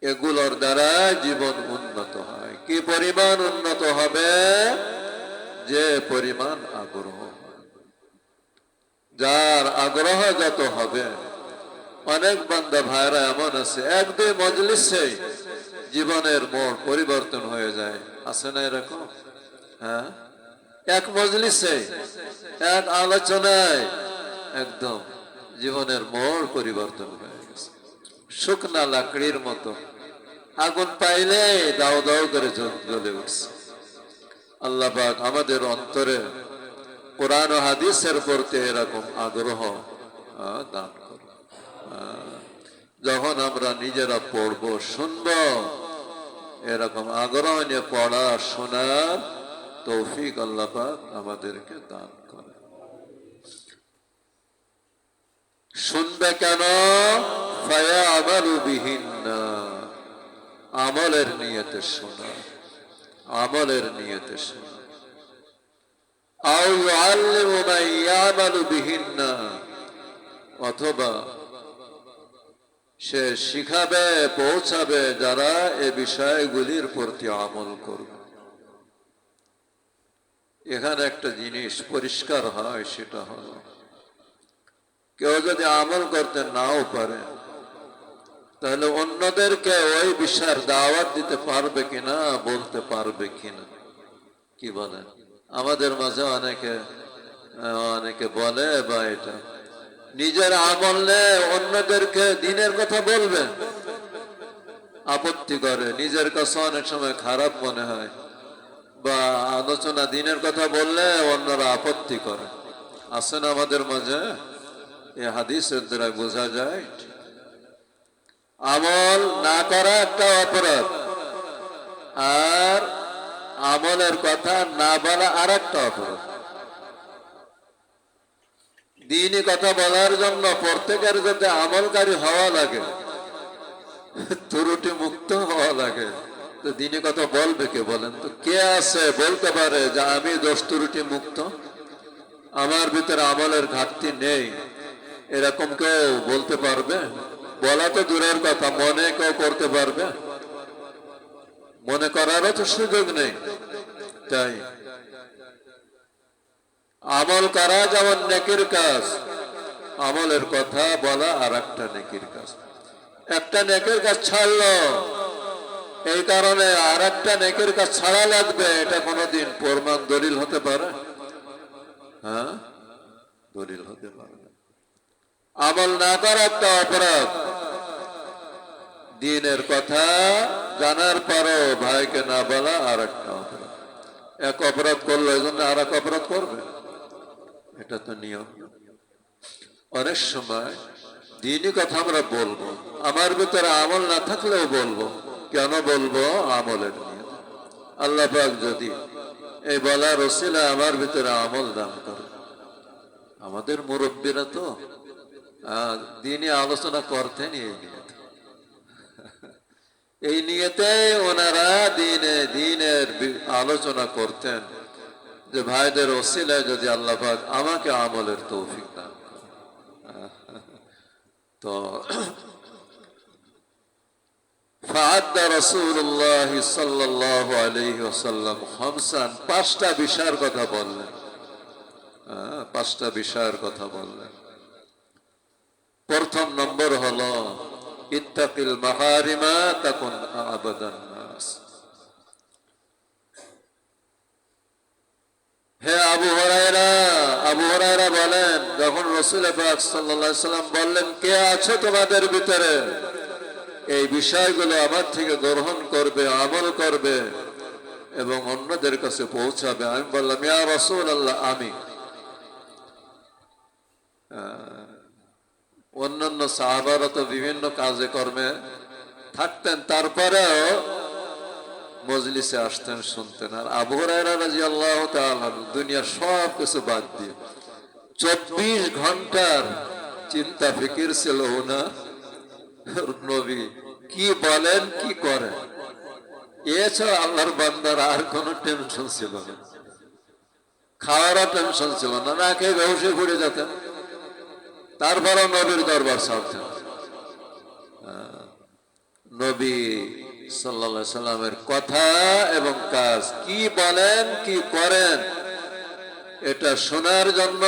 এগুলোর দ্বারা জীবন উন্নত হয়। কি পরিমাণ উন্নত হবে? যে পরিমাণ আগ্রহ, যার আগ্রহ যত হবে। অনেক বান্দা ভাইরা এমন আছে, 1-2 মজলিসে জীবনের মোড় পরিবর্তন হয়ে যায়। আছে না এরকম? হ্যাঁ, এক মজলিসে, এক আলোচনায় একদম জীবনের মোড় পরিবর্তন হয়ে গেছে। শুকনা লাকড়ির মতো, আগুন পাইলে দাও দাও করে জ্বলে উঠছে। আল্লাহ পাক আমাদের অন্তরে কোরআন ও হাদিসের প্রতি এরকম আগ্রহ দান করুন। যখন আমরা নিজেরা পড়বো, শুনবো, এরকম আগ্রহ নিয়ে পড়া শোনার তৌফিক আল্লাহ পাক আমাদেরকে দান করে। শুনবে কেন? ফায়ামালু বিহিন্না, আমলের নিয়তে শোনা, আমলের নিয়তে শোনা। আও ইউআল্লিমু মান ইয়ামালু বিহিন্না, অথবা সে শিখাবে, পৌঁছাবে যারা এ বিষয়গুলির প্রতি আমল করবে। এখানে একটা জিনিস পরিষ্কার হয়, সেটা হলো কেউ যদি আমল করতে নাও পারে, তাহলে অন্যদেরকে ওই বিষয়ের দাওয়াত দিতে পারবে কিনা, বলতে পারবে কিনা? কি বলেন? আমাদের মাঝে অনেকে বলে, বা এটা নিজের আমল নিয়ে অন্যদেরকে দিনের কথা বলবে, আপত্তি করে। নিজের কাছে অনেক সময় খারাপ মনে হয়, বা আলোচনা দিনের কথা বললে অন্যরা আপত্তি করে। আসেন আমাদের মাঝে, এই হাদিসের দ্বারা বোঝা যায় আমল না করা একটা অপরাধ, আর আমলের কথা না বলা আর একটা অপরাধ। দ্বীনি কথা বলার জন্য প্রত্যেকের যাতে আমলকারী হওয়া লাগে, ত্রুটি মুক্ত হওয়া লাগে। তো দ্বীনি কথা বলবে কে? বলেন তো, কে আছে বলতে পারে যে আমি দোষ ত্রুটি মুক্ত, আমার ভিতরে আমলের ঘাটতি নেই? এরকম কেউ বলতে পারবে? বলা তো দূরের কথা, মনে কেউ করতে পারবে? মনে করারও তো সুযোগ নেই। তাই আমল করা যেমন নেকির কাজ, আমলের কথা বলা আর একটা নেকির কাজ। একটা নেকির কাজ ছাড়লো, এই কারণে আর একটা নেকির কাজ ছাড়া লাগবে, এটা কোনোদিন প্রমাণ দলিল হতে পারে? হ্যাঁ, দলিল হতে পারে না। আমল না করা একটা অপরাধ। দ্বীনের কথা জানার পরও ভাইকে না বলা আর একটা অপরাধ। এক অপরাধ করলো, এই জন্য আর এক অপরাধ করবে? এটা তো নিয়ম। অনেক সময় দ্বীনি কথা আমরা বলবো, আমার ভিতরে আমল না থাকলেও বলবো। কেন বলবো? আমলের নিয়ে। আল্লাহ পাক যদি এই বলার ওসিলা আমার ভিতরে আমল দান করে। আমাদের মুরব্বীরা তো দ্বীনি আলোচনা করতেন এই নিয়ে। এই নিয়েতে ওনারা দিনের আলোচনা করতেন যে ভাইদের ওসিলায় যদি আল্লাহ পাক আমাকে আমলের তৌফিক দান করেন। তো فعد رسول الله صلى الله عليه وسلم خمسا পাঁচটা বিষয়ের কথা বললেন। পাঁচটা বিষয়ের কথা বললেন। প্রথম নম্বর হলো ইত্তাকিল মাহারিমা তাকুন আবাদান নাস। হে আবু হুরায়রা বলেন, যখন রাসূল পাক সাল্লাল্লাহু আলাইহি সাল্লাম বললেন কে আছো তোমাদের ভিতরে এই বিষয়গুলো আমার থেকে গ্রহণ করবে, আমল করবে এবং অন্যদের কাছে পৌঁছাবে, আমি বললাম ইয়া রাসূলুল্লাহ আমি। অন্যান্য সাহাবারা তো বিভিন্ন কাজে কর্মে থাকতেন, তারপরেও মজলিসে আসতেন, শুনতেন। আর আবু হুরায়রা রাদিয়াল্লাহু তাআলা দুনিয়ার সব কিছু বাদ দিয়ে 24 ঘন্টার চিন্তা ফিকির ছিল ওনার নবী কি বলেন কি করেন, এছাড়া আল্লাহর বান্দার আর কোন টেনশন ছিল না, খাওয়ারও টেনশন ছিল না, না খেয়ে বেহুশে পড়ে যেতেন, তারপরও নবীর দরবার ছাড়তেন। নবী সাল্লাল্লাহু আলাইহি সাল্লামের কথা এবং কাজ কি বলেন কি করেন এটা শোনার জন্য,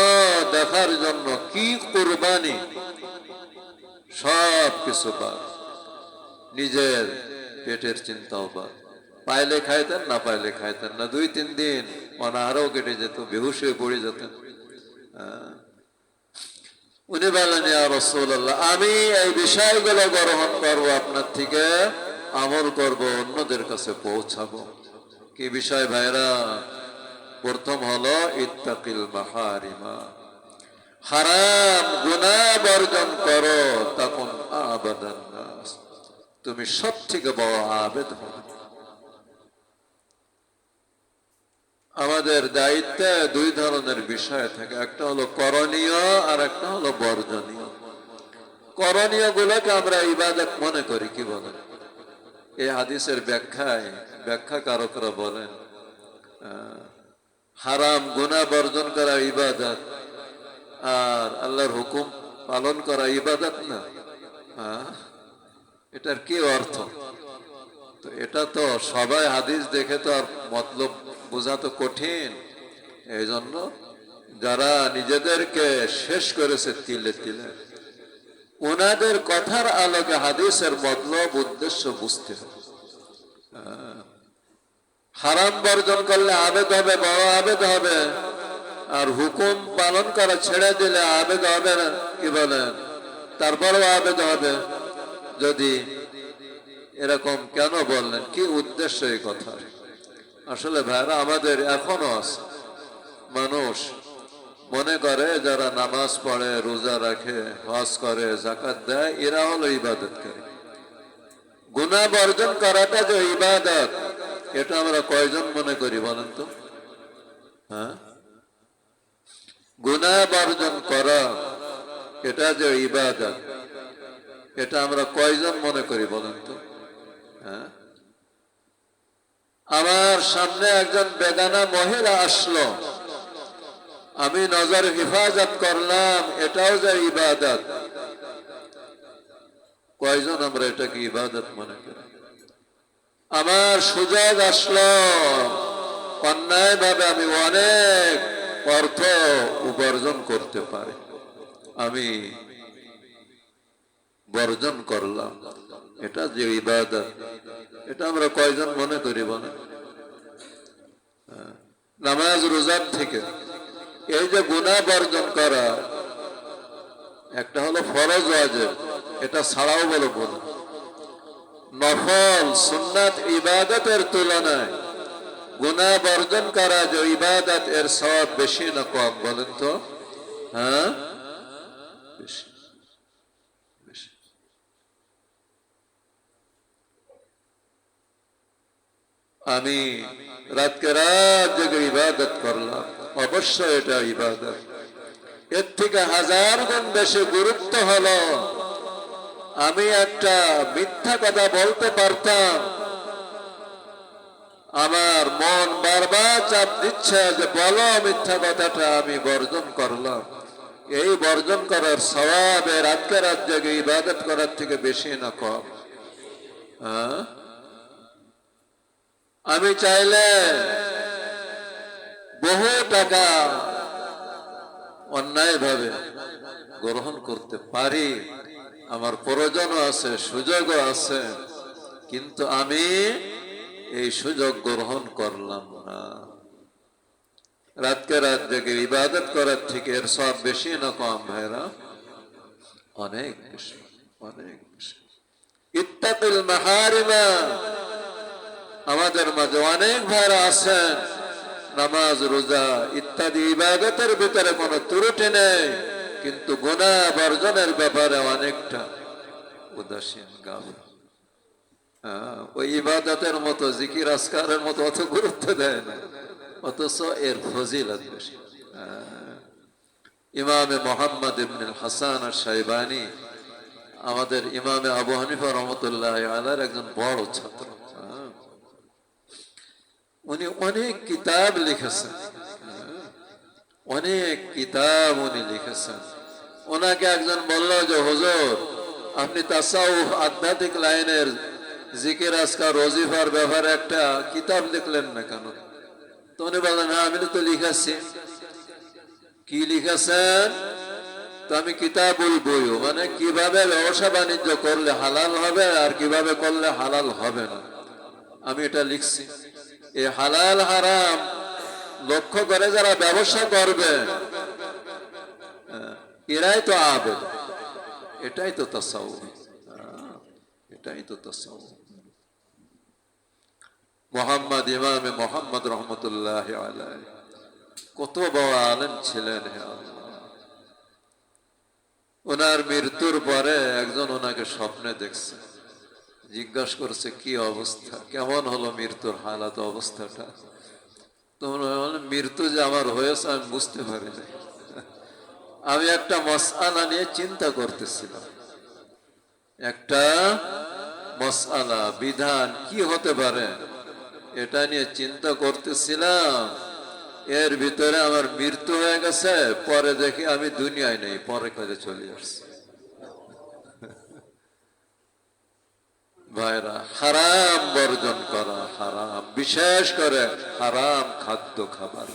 দেখার জন্য কি কুরবানি, সব কিছু বাদ, নিজের পেটের চিন্তাও বাদ। পাইলে খাইতেন, না পাইলে খাইতেন না, 2-3 দিন অনাহারও কেটে যেত, বেহুশ হয়ে পড়ে যেতেন। উনি বলেন ইয়া রাসূলুল্লাহ আমি এই বিষয়গুলো গ্রহণ করবো আপনার থেকে, আমল করব, অন্যদের কাছে পৌঁছাবো। কি বিষয় ভাইরা? প্রথম হলো ইত্তাকিল মাহারিমা, হারাম গুনাহ বর্জন করো, তখন আবাদান নাস, তুমি সব থেকে বড় আবেদ হবে। আমাদের দায়িত্বে 2 ধরনের বিষয় থাকে, একটা হলো করণীয় আর একটা হলো বর্জনীয়। করণীয় গুলোকে আমরা ইবাদত মনে করি, কি বলেন? এই হাদিসের ব্যাখ্যাকারকরা বলেন হারাম গুনাহ বর্জন করা ইবাদত, আর আল্লাহর হুকুম পালন করা ইবাদত না। এটার কি অর্থ? তো এটা তো সবাই হাদিস দেখে তো আর মতলব বোঝা তো কঠিন। এই জন্য যারা নিজেদেরকে শেষ করেছে তিলে তিলে, ওনাদের কথার আলোকে হাদিসের মতলব উদ্দেশ্য বুঝতে হবে। হারাম বর্জন করলে আবেদ হবে, বড় আবেদ হবে, আর হুকুম পালন করা ছেড়ে দিলে আবেদ হবে না, কি বলেন? তারপরেও আবেদ হবে। যদি এরকম কেন বললেন, কি উদ্দেশ্য এই কথা? আসলে ভাইরা আমাদের এখনো আছে মানুষ মনে করে যারা নামাজ পড়ে, রোজা রাখে, হজ করে, যাকাত দেয়, এরা হলো ইবাদতকারী। গুনাহ বর্জন করাটা যে ইবাদত, এটা আমরা কয়জন মনে করি বলেন তো? গুনাহ বর্জন করা এটা যে ইবাদত, এটা আমরা কয়জন মনে করি বলেন তো? আমার সামনে একজন বেগানা মহিলা আসলো, আমি নজর হেফাজত করলাম, এটাও যে ইবাদত। কয়জন আমরা এটাকে ইবাদত মনে করি? আমার সুযোগ আসলো, অন্যায় ভাবে আমি অনেক অর্থ উপার্জন করতে পারি, আমি বর্জন করলাম, এটা যে ইবাদত, এটা আমরা কয়জন মনে করি বলেন? নামাজ রোজার থেকে এই যে গুনাহ বর্জন করা, একটা হলো ফরজ ওয়াজিব, এটা ছাড়াও বলো বলো, নফল সুন্নাত ইবাদতের তুলনায় গুনাহ বর্জন করা যে ইবাদত, এর সওয়াব বেশি না কম বলেন তো? বেশি। আমি রাতকে রাত জেগে ইবাদত করলাম, অবশ্যই এটা ইবাদত। এর থেকে 1000 গুণ বেশি গুরুত্ব হলো আমি একটা মিথ্যা কথা বলতে পারতাম, আমার মন বারবার চাপ দিচ্ছে যে বলো মিথ্যা কথাটা, আমি বর্জন করলাম। এই বর্জন করার সওয়াবে রাতকে রাত জেগে ইবাদত করার থেকে বেশি না কম? হ্যাঁ? আমি চাইলে বহু টাকা অন্যায় ভাবে গ্রহণ করতে পারি, আমার প্রয়োজনও আছে, সুযোগও আছে, কিন্তু আমি এই সুযোগ গ্রহণ করলাম না। রাতকে রাত জেগে ইবাদত করার থেকে এর সব বেশি না কম ভাইরা? অনেক বেশি, অনেক বেশি। ইত্তাকুল মাহারিমা। আমাদের মাঝে অনেক ভাইরা আছেন নামাজ রোজা ইত্যাদি ইবাদতের ভিতরে কোনো ত্রুটি নেই, কিন্তু গুনাহ বর্জনের ব্যাপারে অনেকটা উদাসীন, গাফিল। ওই ইবাদতের মতো জিকির আজকারের মতো অত গুরুত্ব দেয় না, অথচ এর ফজিলত বেশি। ইমামে মোহাম্মদ ইবনুল হাসান আশ-শাইবানী, আমাদের ইমামে আবু হানিফা রহমতুল্লাহ আলাইহির একজন বড় ছাত্র। উনি অনেক কিতাব লিখেছেন, অনেক কিতাব উনি লিখেছেন। ওনাকে একজন বলল যে হুজুর, আপনি তাসাউফ আধ্যাত্মিক লাইনের জিকির আজকার ওজিফার ব্যাপারে একটা কিতাব লিখলেন না কেন? তো উনি বললেন, হ্যাঁ আমি তো লিখেছি। কি লিখেছেন? তো আমি কিতাবুল বইও, মানে কিভাবে ব্যবসা বাণিজ্য করলে হালাল হবে আর কিভাবে করলে হালাল হবে না, আমি এটা লিখছি। এই হালাল হারাম লক্ষ্য করে যারা ব্যবসা করবে এরাই তো আবেদ। এটাই তো তাসাউফ, এটাই তো তাসাউফ। মোহাম্মদ ইমামে মোহাম্মদ রহমতুল্লাহ আলাইহি কত বড় আলেম ছিলেন! হে আল্লাহ! ওনার মৃত্যুর পরে একজন ওনাকে স্বপ্নে দেখছে, জিজ্ঞাসা করছে কি অবস্থা, কেমন হলো মৃত্যুর হালাত, অবস্থাটা? তোমরা মৃত্যু যে আমার হয়েছে আমি বুঝতে পারি না, আমি একটা মাসআলা নিয়ে চিন্তা করতেছিলাম, একটা মাসআলা বিধান কি হতে পারে এটা নিয়ে চিন্তা করতেছিলাম, এর ভিতরে আমার মৃত্যু হয়ে গেছে, পরে দেখি আমি দুনিয়ায় নেই, পরে কাজে চলে আসছি। ভাইরা, হারাম বর্জন করা, হারাম, বিশেষ করে হারাম খাদ্য খাবার,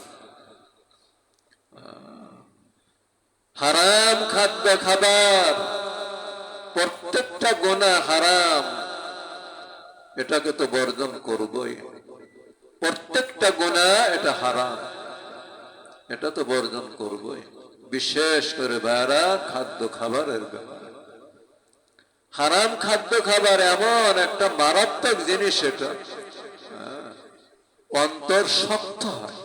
হারাম খাদ্য খাবার, প্রত্যেকটা গুনাহ হারাম, এটাকে তো বর্জন করবই। প্রত্যেকটা গুনাহ এটা হারাম, এটা তো বর্জন করবই। বিশেষ করে ভাইরা খাদ্য খাবারের ব্যাপারে, হারাম খাদ্য খাবার এমন একটা মারাত্মক জিনিস, এটা অন্তর শক্ত হয়,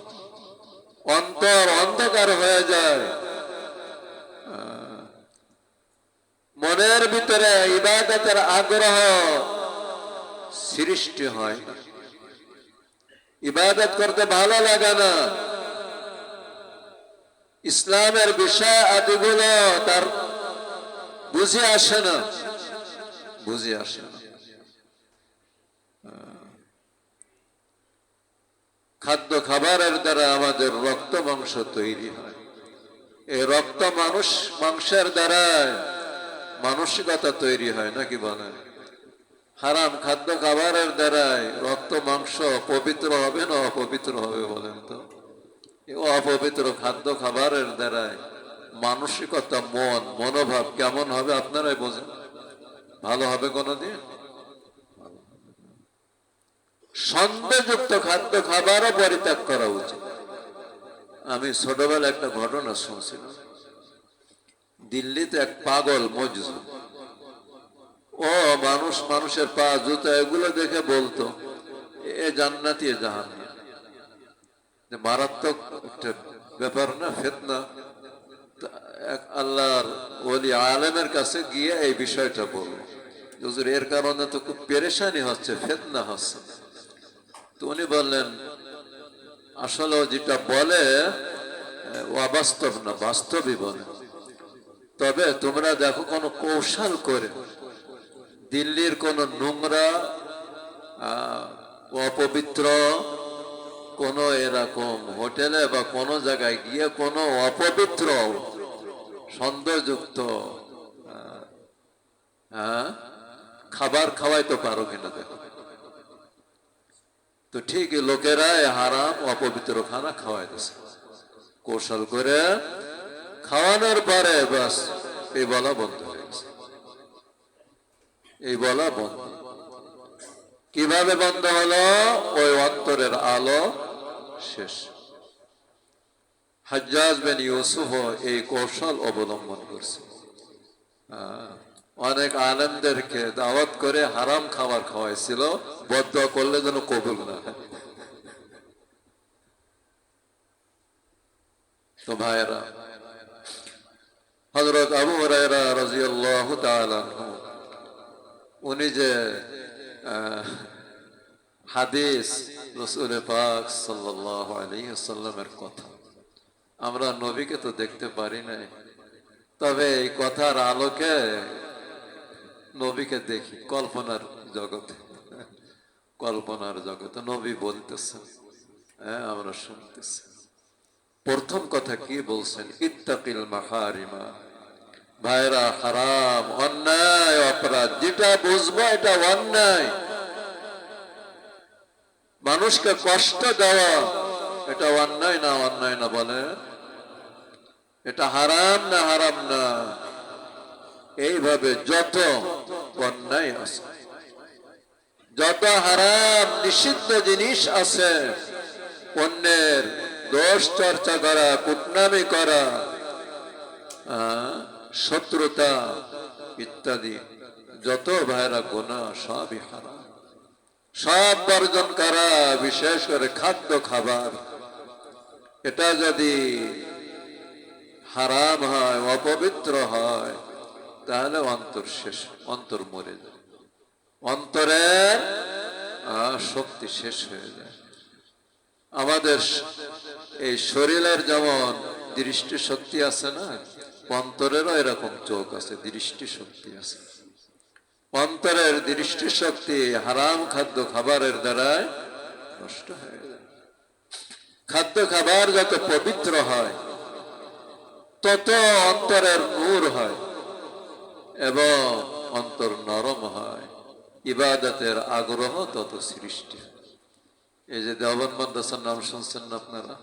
অন্তর অন্ধকার হয়ে যায়, মনের ভিতরে ইবাদতের আগ্রহ সৃষ্টি হয় না, ইবাদত করতে ভালো লাগে না, ইসলামের বিষয় আদিগুলো তার বুঝে আসে না, বুঝে আসে না। খাদ্য খাবারের দ্বারা আমাদের রক্ত মাংস তৈরি হয়, এই রক্ত মাংসের দ্বারা মানসিকতা তৈরি হয়, নাকি বলেন? হারাম খাদ্য খাবারের দ্বারাই রক্ত মাংস পবিত্র হবে না অপবিত্র হবে বলেন তো? অপবিত্র খাদ্য খাবারের দ্বারাই মানসিকতা, মনোভাব কেমন হবে আপনারাই বোঝেন। ভালো হবে কোনদিন? সন্দেহযুক্ত খাদ্য খাবারও পরিত্যাগ করা উচিত। আমি ছোটবেলা একটা ঘটনা শুনছিলাম, দিল্লিতে এক পাগল মজনু, ও মানুষের পা জুতা এগুলো দেখে বলতো এ জান্নাতি এ জাহান্নামী। মারাত্মক একটা ব্যাপার না, ফিতনা। এক আল্লাহর ওলি আলেমের কাছে গিয়ে এই বিষয়টা বলল, হুজুর এর কারণে তো খুব পেরেশানি হচ্ছে, ফিতনা হচ্ছে। তো উনি বললেন, আসলে যেটা বলে অবাস্তব না, বাস্তবই বলে, তবে তোমরা দেখো কোনো কৌশল করে দিল্লির কোন নোংরা অপবিত্র কোন এরকম হোটেলে বা কোন জায়গায় গিয়ে কোন অপবিত্র সন্দেহযুক্ত খাবার খাওয়াইতে পারো কিনা দেখো। তো ঠিক লোকেরা হারাম অপবিত্র খানা খাওয়াই দিচ্ছে, কৌশল করে খাওয়ানোর পরে বাস এই বলা বন্ধ হয়ে গেছে। এই বলা বন্ধ কিভাবে বন্ধ হলো? ওই অন্তরের আলো শেষ। হাজ্জাজ বিন ইউসুফ এই কৌশল অবলম্বন করছে। অনেক আলেমদেরকে দাওয়াত করে হারাম খাবার খাওয়াইছিল, বদদোয়া করলে যেন কবুল না হয়। তো ভাইরা, হযরত আবু হুরায়রা রাদিয়াল্লাহু তাআলা আনহু উনি যে হাদিস রাসূল পাক সাল্লাল্লাহু আলাইহি ওয়াসাল্লামের কথা, আমরা নবীকে তো দেখতে পারি নাই, তবে এই কথার আলোকে নবীকে দেখি কল্পনার জগতে। কল্পনার জগতে নবী বলতেছেন, হ্যাঁ আমরা শুনতেছি। প্রথম কথা কি বলছেন? ইত্তাকিল মাহারিমা। ভাইরা, হারাম অন্যায় অপরাধ যেটা বুঝবো এটা অন্যায়, মানুষকে কষ্ট দেওয়া এটা অন্যায় না? অন্যায় না বলে? এটা হারাম না? হারাম না? এইভাবে যত অন্যায় আছে, যত হারাম নিষিদ্ধ জিনিস আছে, অন্যের দোষ চর্চা করা, কুটনামি করা, শত্রুতা ইত্যাদি যত ভাইরা গুনাহ সবই হারাম। সব বর্জন করা, বিশেষ করে খাদ্য খাবার, এটা যদি হারাম হয়, অপবিত্র হয়, তাহলে অন্তর শেষ, অন্তর মরে যায়, অন্তরের শক্তি শেষ হয়ে যায়। আমাদের এই শরীরের যেমন দৃষ্টি শক্তি আছে না, অন্তরেরও এরকম চোখ আছে, দৃষ্টি শক্তি আছে। অন্তরের দৃষ্টি শক্তি হারাম খাদ্য খাবারের দ্বারা নষ্ট হয়ে যায়। খাদ্য খাবার যত পবিত্র হয়, তত অন্তরের নূর হয় এবং অন্তর নরম হয়, ইবাদতের আগ্রহ তত সৃষ্টি। এই যে দেওবন্দ মাদ্রাসার নাম শুনছেন না আপনারা?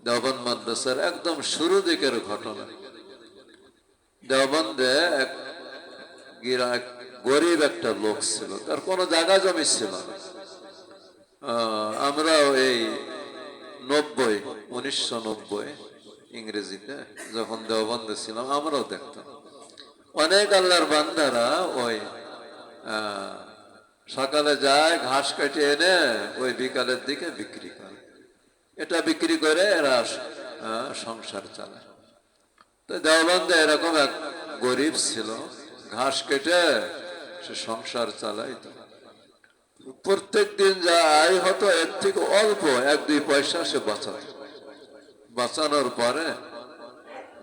দেওবন্দ মাদ্রাসার একদম শুরু দিকের ঘটনা। দেওবন্দে এক গরিব একটা লোক ছিল, তার কোনো জায়গা জমি ছিল না। আমরাও এই 1990 ইংরেজিতে যখন দেওবন্দে ছিলাম, আমরাও দেখতাম অনেক আল্লাহর বান্দারা ওই সকালে যায়, ঘাস কেটে এনে ওই বিকালের দিকে বিক্রি করে। এটা বিক্রি করে এরা সংসার চালায়। তো দেওবন্দে এরকম এক গরিব ছিল, ঘাস কেটে সে সংসার চালাইতো। প্রত্যেক দিন যা আয় হতো এর থেকে অল্প 1-2 পয়সা সে বাঁচাতো। বাঁচানোর পরে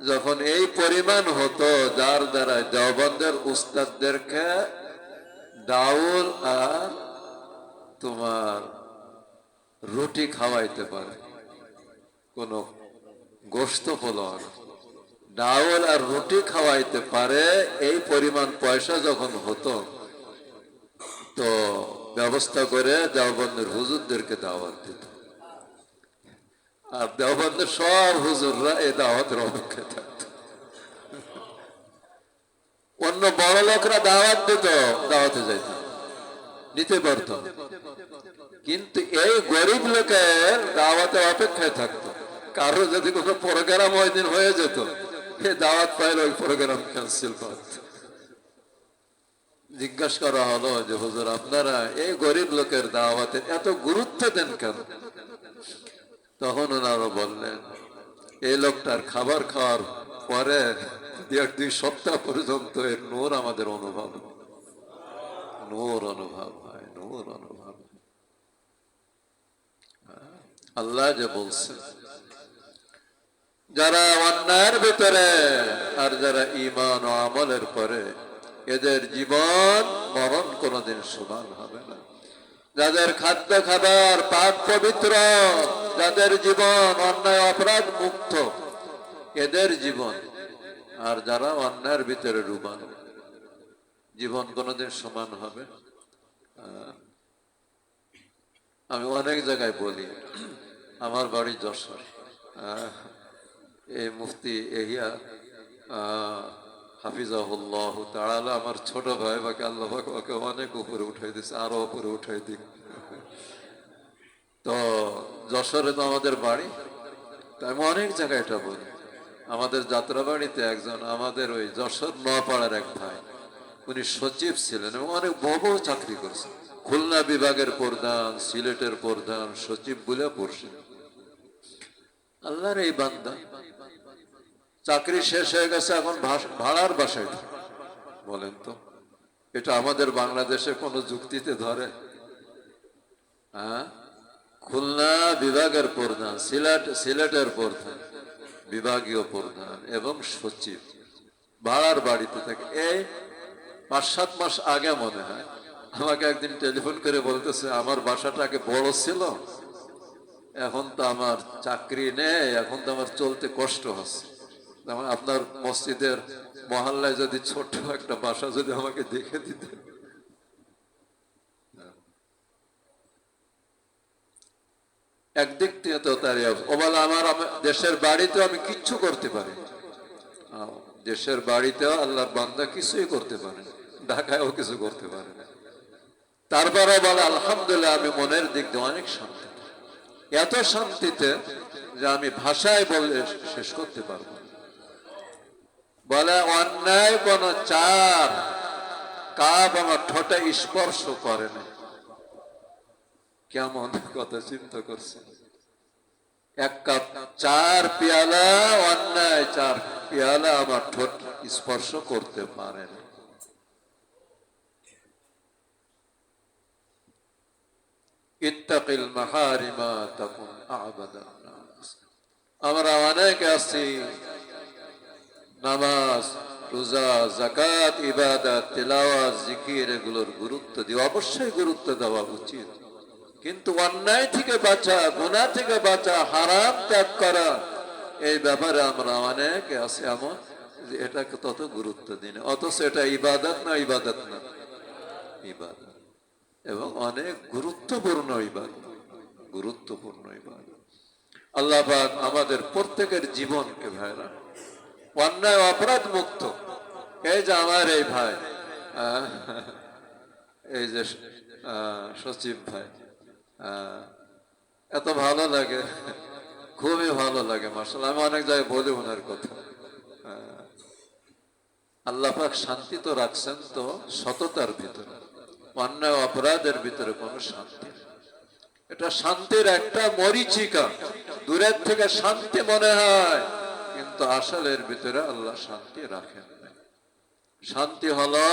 যখন এই পরিমাণ হতো, যার দ্বারা দেওবন্দের উস্তাদদেরকে ডাউল আর তোমার রুটি খাওয়াইতে পারে, কোন গোশত পোলাও, ডাউল আর রুটি খাওয়াইতে পারে, এই পরিমাণ পয়সা যখন হতো, তো ব্যবস্থা করে দেওবন্দের হুজুরদেরকে দাওয়াত দিত। আর দেওবন্দের সব হুজুররা এই দাওয়াতের অপেক্ষায় থাকত। অন্য বড় লোকরা দাওয়াত দিত, দাওয়াতে যাইত, নিতে পারত, কিন্তু এই গরিব লোকের দাওয়াতে অপেক্ষায় থাকতো। কারো যদি কোনো প্রোগ্রাম ওই দিন হয়ে যেত, এই দাওয়াত পাইলে ওই প্রোগ্রাম ক্যান্সেল করত। জিজ্ঞাসা করা হলো যে হুজুর, আপনারা এই গরিব লোকের দাওয়াতে এত গুরুত্ব দেন কেন? তখন ওনারা বললেন, এই লোকটার খাবার খাওয়ার পরে 1-2 সপ্তাহ পর্যন্ত এর নূর আমাদের অনুভব, নূর অনুভব হয়, নূর অনুভব। আল্লাহ যে বলছেন, যারা অন্যায়ের ভিতরে আর যারা ঈমান ও আমলের পরে এদের জীবন মরণ কোনোদিন সমান হবে না। যাদের খাদ্য খাবার পাক পবিত্র, যাদের জীবন অন্যায় অপরাধ মুক্ত, এদের জীবন আর যারা অন্যায়ের ভিতরে ডুবানো, জীবন কোনোদিন সমান হবে। আমি অনেক জায়গায় বলি, আমার বাড়ি যশোর, এই মুফতি এহিয়া হাফিজাহুল্লাহ তাআলা আমার ছোট ভাই, বাকে আল্লাহ ওকে অনেক উপরে উঠাই দিচ্ছে, আরো উপরে উঠাই দিক। তো যশোরে তো আমাদের বাড়ি, তো আমি অনেক জায়গায় এটা বলি। আমাদের যাত্রাবাড়িতে একজন আমাদের ওই যশোর নোয়াপাড়ার এক ভাই, উনি সচিব ছিলেন এবং অনেক বড় চাকরি করছেন, খুলনা বিভাগের প্রধান, সিলেটের প্রধান, সচিব বলে পড়ছেন। আল্লাহর এই বান্দা চাকরি শেষ হয়ে গেছে, এখন ভাড়ার বাসায়। বলেন তো এটা আমাদের বাংলাদেশে কোন যুক্তিতে ধরে? হ্যাঁ, খুলনা বিভাগের প্রধান, সিলেটের প্রধান, বিভাগীয় প্রধান এবং সচিব, ভাড়ার বাড়িতে থাকে। এই 5-7 মাস আগে মনে হয় আমাকে একদিন টেলিফোন করে বলতেছে, আমার বাসাটা আগে বড় ছিল, এখন তো আমার চাকরি নেই, এখন তো আমার চলতে কষ্ট হচ্ছে। আপনার মসজিদের মহল্লায় যদি ছোট্ট একটা বাসা যদি আমাকে দেখে দিতে। একদিক থেকে তো তার ও বলে, আমার দেশের বাড়িতে আমি কিচ্ছু করতে পারি। দেশের বাড়িতেও আল্লাহর বান্দা কিছুই করতে পারে, ঢাকায়ও কিছু করতে পারে না। তারপরে বলে আলহামদুলিল্লাহ, আমি মনের দিক দিয়ে অনেক শান্তি, এত শান্তিতে যে আমি ভাষায় বলে শেষ করতে পারবো। বলে অন্যায় কোন চার কাপ আমার ঠোঁটে স্পর্শ করে না। কেমন কথা চিন্তা করছে? এক কাপ 4 পেয়ালা অন্যায় 4 পেয়ালা আমার ঠোঁট স্পর্শ করতে পারে না। ইত্তাকিল মাহারিমা তাকুন আবাদান নাস। আমরা অনেকে আছি নামাজ, রোজা, যাকাত, ইবাদত, তিলাওয়াত, জিকির এগুলোর গুরুত্ব দিই, অবশ্যই গুরুত্ব দেওয়া উচিত, কিন্তু অন্যায় থেকে বাঁচা, গুনাহ থেকে বাঁচা, হারাম ত্যাগ করা, এই ব্যাপারে আমরা অনেকে আছি এমন যে এটাকে তত গুরুত্ব দিই না, অথচ এটা ইবাদত না, ইবাদত না, ইবাদত, এবং অনেক গুরুত্বপূর্ণ ইবাদত, গুরুত্বপূর্ণ ইবাদত। আল্লাহ পাক আমাদের প্রত্যেকের জীবনকে ভাইরা অন্যায় অপরাধ মুক্ত। এই যে আমার এই ভাই, এই যে সচিব ভাই, এত ভালো লাগে, খুবই ভালো লাগে মাশাআল্লাহ। আমি অনেক জায়গায় বলি ওনার কথা। আল্লাহ পাক শান্তি তো রাখছেন তো সততার ভিতরে, অন্যায় অপরাধের ভিতরে কোনো শান্তি, এটা শান্তির একটা মরীচিকা। দূরের থেকে শান্তি মনে হয়, কিন্তু আসলের ভিতরে আল্লাহ শান্তি রাখেন না। শান্তি হলো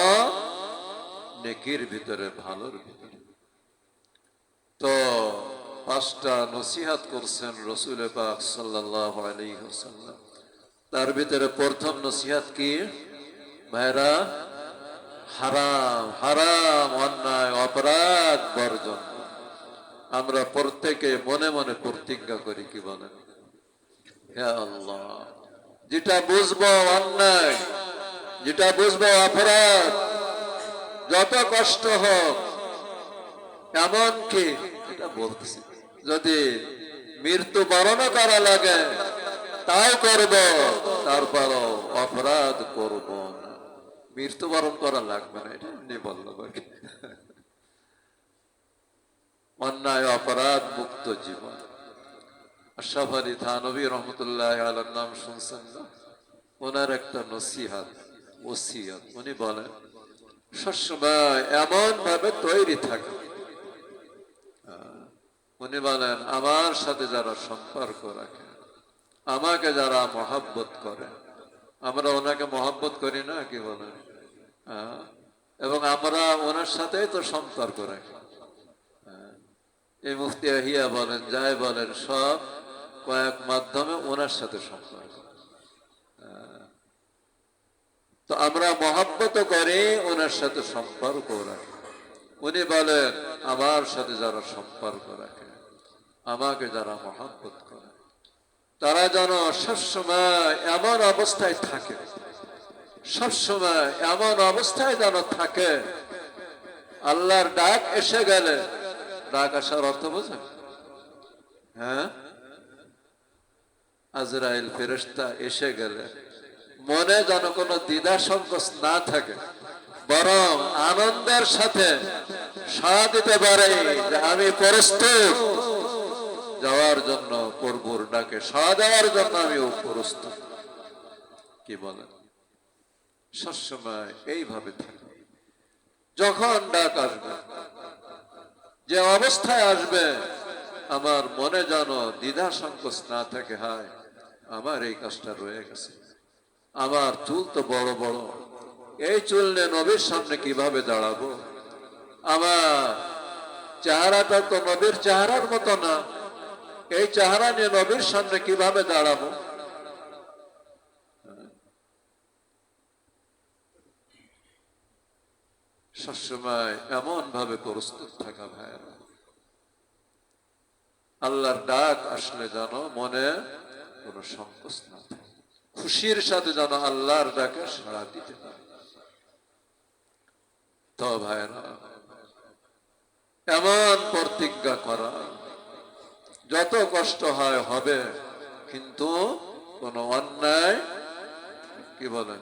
নেকির ভিতরে, ভালোর ভিতরে। তো 5টা নসিহত করছেন রাসূল পাক সাল্লাল্লাহু আলাইহি ওয়াসাল্লাম। তার ভিতরে প্রথম নসিহত কি ভাইরা? হারাম, হারাম, অন্যায় অপরাধ বর্জন। আমরা প্রত্যেকে মনে মনে প্রতিজ্ঞা করি, কি বলেন? হে আল্লাহ, যেটা বুঝবো অন্যায়, যেটা বুঝবো অপরাধ, যত কষ্ট হোক, এমনকি এটা বলতেছি, যদি মৃত্যু বরণ করা লাগে তাও করব, তারপরও অপরাধ করব না। মৃত্যুবরণ করা লাগবে না, এটা এমনি বললো। অন্যায় অপরাধ মুক্ত জীবন। আশরাফ আলী থানভী রহমতুল্লাহ আলাইহির নাম শুনছেন না? ওনার একটা নসিহত, ওসিয়ত, উনি বলেন সবসময় এমন ভাবে তৈরি থাকে। উনি বলেন আমার সাথে যারা সম্পর্ক রাখে, আমাকে যারা মহব্বত করে, আমরা ওনাকে মহব্বত করি না, কি বলেন? এবং আমরা ওনার সাথেই তো সম্পর্ক রাখি। এই মুফতি আহিয়া বলেন, যাই বলেন, সব কয়েক মাধ্যমে ওনার সাথে সম্পর্ক। তো আমরা মহব্বত করে ওনার সাথে সম্পর্ক রাখি। উনি বলেন আমার সাথে যারা সম্পর্ক রাখে, আমাকে যারা মহব্বত করে, তারা যেন সবসময় এমন অবস্থায় থাকে, সবসময় এমন অবস্থায় যেন থাকে, আল্লাহর ডাক এসে গেলে, ডাক আসার অর্থ বোঝেন? হ্যাঁ, আজরাইল ফেরেশতা এসে গেলে মনে যেন কোনো দ্বিধা সংকোচ না থাকে, বরং আনন্দের সাথে সাড়া দিতে পারে যে আমি প্রস্তুত যাওয়ার জন্য, প্রভুর ডাকে সাড়া দেওয়ার জন্য আমি প্রস্তুত। কি বলেন? সবসময় এইভাবে থাকে। যখন ডাক আসবে, যে অবস্থায় আসবে, আমার মনে যেন দ্বিধা সংকোচ না থাকে, হায় আমার এই কাজটা রয়ে গেছে, আমার চুল তো বড় বড়, এই চুল নিয়ে নবীর সামনে কিভাবে দাঁড়াবো, আমার চেহারাটা তো নবীর চেহারার মতো না, এই চেহারা নিয়ে নবীর সামনে কিভাবে দাঁড়াবো। সবসময় এমন ভাবে প্রস্তুত থাকা ভাইয়েরা, আল্লাহর ডাক আসলে যেন মনে কোনো সংকোচ না থাকে, খুশির সাথে যেন আল্লাহর ডাকে সাড়া দিতে পারে। তো ভাইয়েরা, এমন প্রতিজ্ঞা করা, যত কষ্ট হয় হবে, কিন্তু কোনো অন্যায়, কি বলেন,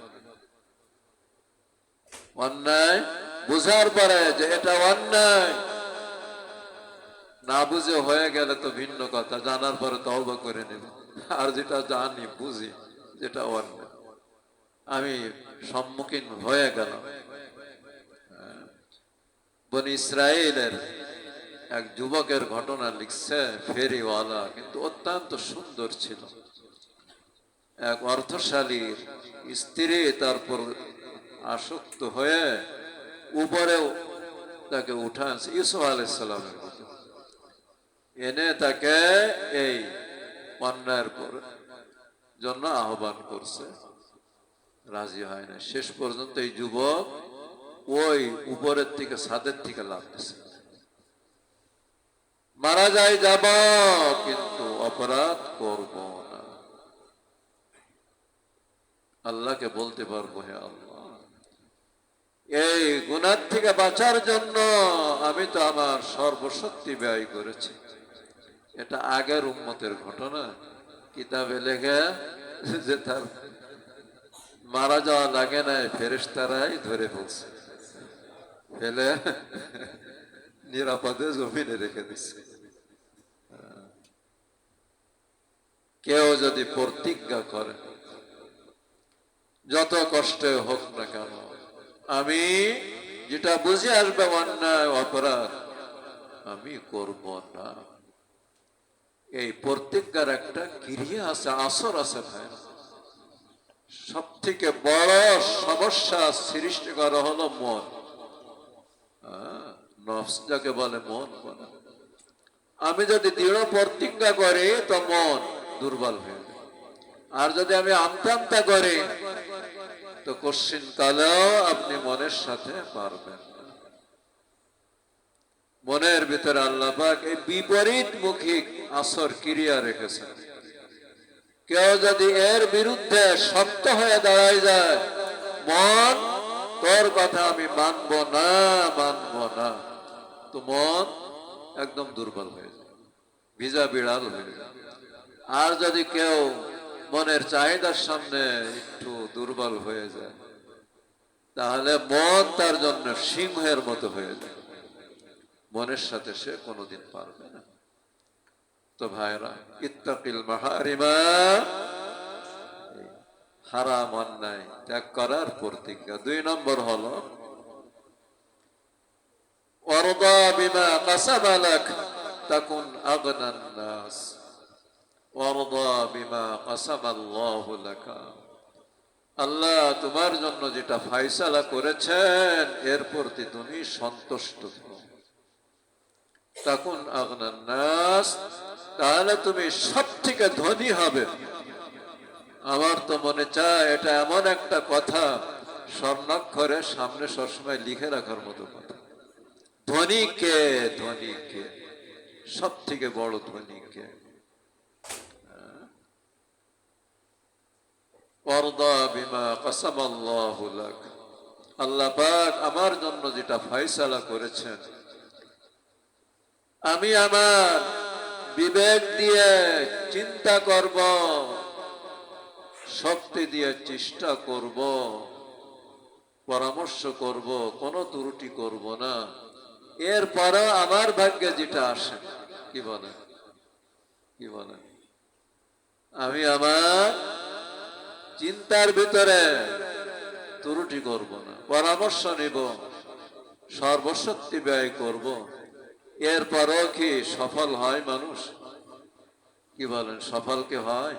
অন্যায় বুঝার পরে যে এটা অন্যায়, না বুঝে হয়ে গেলে তো ভিন্ন কথা, জানার পরে তওবা করে নেব। আর যেটা জানি বুঝি যেটা অন্যায়, আমি সম্মুখীন হয়ে গেলাম। বনি ইসরায়েলের এক যুবকের ঘটনা লিখছে ফেরিওয়ালা, কিন্তু অত্যন্ত সুন্দর ছিল। এক অর্থশালীর স্ত্রী তারপর আসক্ত হয়ে উপরেও তাকে উঠানছে, ইউসুফ আলাইহিস সালামের মতো, এনে তাকে এই অন্যায়ের জন্য আহ্বান করছে, রাজি হয় না। শেষ পর্যন্ত এই যুবক ওই উপরের থেকে, ছাদের থেকে লাফ দিছে। মারা যায় যাব, কিন্তু অপরাধ করব না। আল্লাহকে বলতে পারবো, হে আল্লাহ, এই গুনাহ থেকে বাঁচার জন্য আমি তো আমার সর্বশক্তি ব্যয় করেছি। এটা আগের উম্মতের ঘটনা, কিতাবে লেখা যে তার মারা যাওয়া লাগে নাই, ফেরেশতারাই ধরে ফেলছে, ফেলে নিরাপদে জমিনে রেখে দিচ্ছে। কেউ যদি প্রতিজ্ঞা করে, যত কষ্টে হোক না কেন, আমি যেটা বুঝে আসবে অন্যায় অপরাধ, আমি করব না, এই প্রতিজ্ঞার একটা ক্রিয়া আছে, আসর আছে ভাই। সব থেকে বড় সমস্যা সৃষ্টি করা হলো মন, নফস যাকে বলে, মন বলে। আমি যদি দৃঢ় প্রতিজ্ঞা করি তো মন দুর্বল হয়ে যায়, আর যদি আমি আমতা আমতা করি তো কোশ্চিন কালেও আপনি মনের সাথে পারবেন না। মনের ভিতরে আল্লাহ পাক এই বিপরীত মুখী আসর ক্রিয়া রেখেছেন। কেউ যদি এর বিরুদ্ধে শক্ত হয়ে দাঁড়ায় যায়, মন তোর কথা আমি মানব না, মানব না, তো মন একদম দুর্বল হয়ে যায়, ভিজা বিড়াল হয়ে যায়। আর যদি কেউ মনের চাহিদার সামনে একটু দুর্বল হয়ে যায়, তাহলে মন তার জন্য সিংহের মতো হয়ে যায়, মনের সাথে সে কোনোদিন পারবে না। তো ভাইরা, ইত্তাকিল মাহারিমা, হারাম অন্যায় ত্যাগ করার প্রতিজ্ঞা। 2 নম্বর হলো ওয়ারদা বিমা কাসাবা লাক তাকুন আগনান নাস, ওয়ারদা বিমা কাসাবা আল্লাহু লাকা, আল্লাহ তোমার জন্য যেটা ফয়সালা করেছেন এর প্রতি তুমি সন্তুষ্ট হও, তাকুন আগনান নাস, তাহলে তুমি সব থেকে ধনী হবে। আমার তো মনে চায় এটা এমন একটা কথা স্বর্ণাক্ষরে সামনে সবসময় লিখে রাখার মতো কথা। ধনী কে? ধনী কে? সব থেকে বড় ধনী কে? ওয়ারদা বিমা কাসামাল্লাহু লাক। আল্লাহ পাক আমার জন্য যেটা ফয়সালা করেছেন, আমি আমার বিবেক দিয়ে চিন্তা করব, শক্তি দিয়ে চেষ্টা করব, পরামর্শ করব, কোনো ত্রুটি করব না। এরপরও আমার ভাগ্যে যেটা আসে, কি বলে, কি বলে, আমি আমার চিন্তার ভিতরে ত্রুটি করব না, পরামর্শ নিব, সর্বশক্তি ব্যয় করব। এরপরও কি সফল হয় মানুষ? কি বলেন, সফল কি হয়?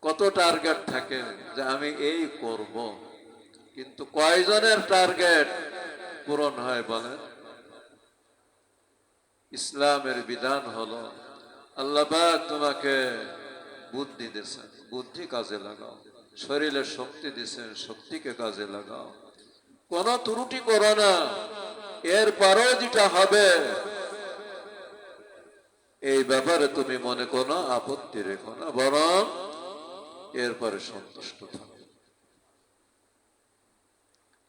কত টার্গেট থাকে যে আমি এই করব, কিন্তু কয়জনের টার্গেট পূরণ হয় বলেন? ইসলামের বিধান হলো, আল্লাহ পাক তোমাকে বুদ্ধি দিয়েছেন, বুদ্ধি কাজে লাগাও। শরীরে শক্তি দিয়েছেন, শক্তিকে কাজে লাগাও। কোন ত্রুটি করো না। এরপরও যেটা হবে এই ব্যাপারে তুমি মনে কোনো আপত্তি রেখো না, বরং এরপরে সন্তুষ্ট থাকো।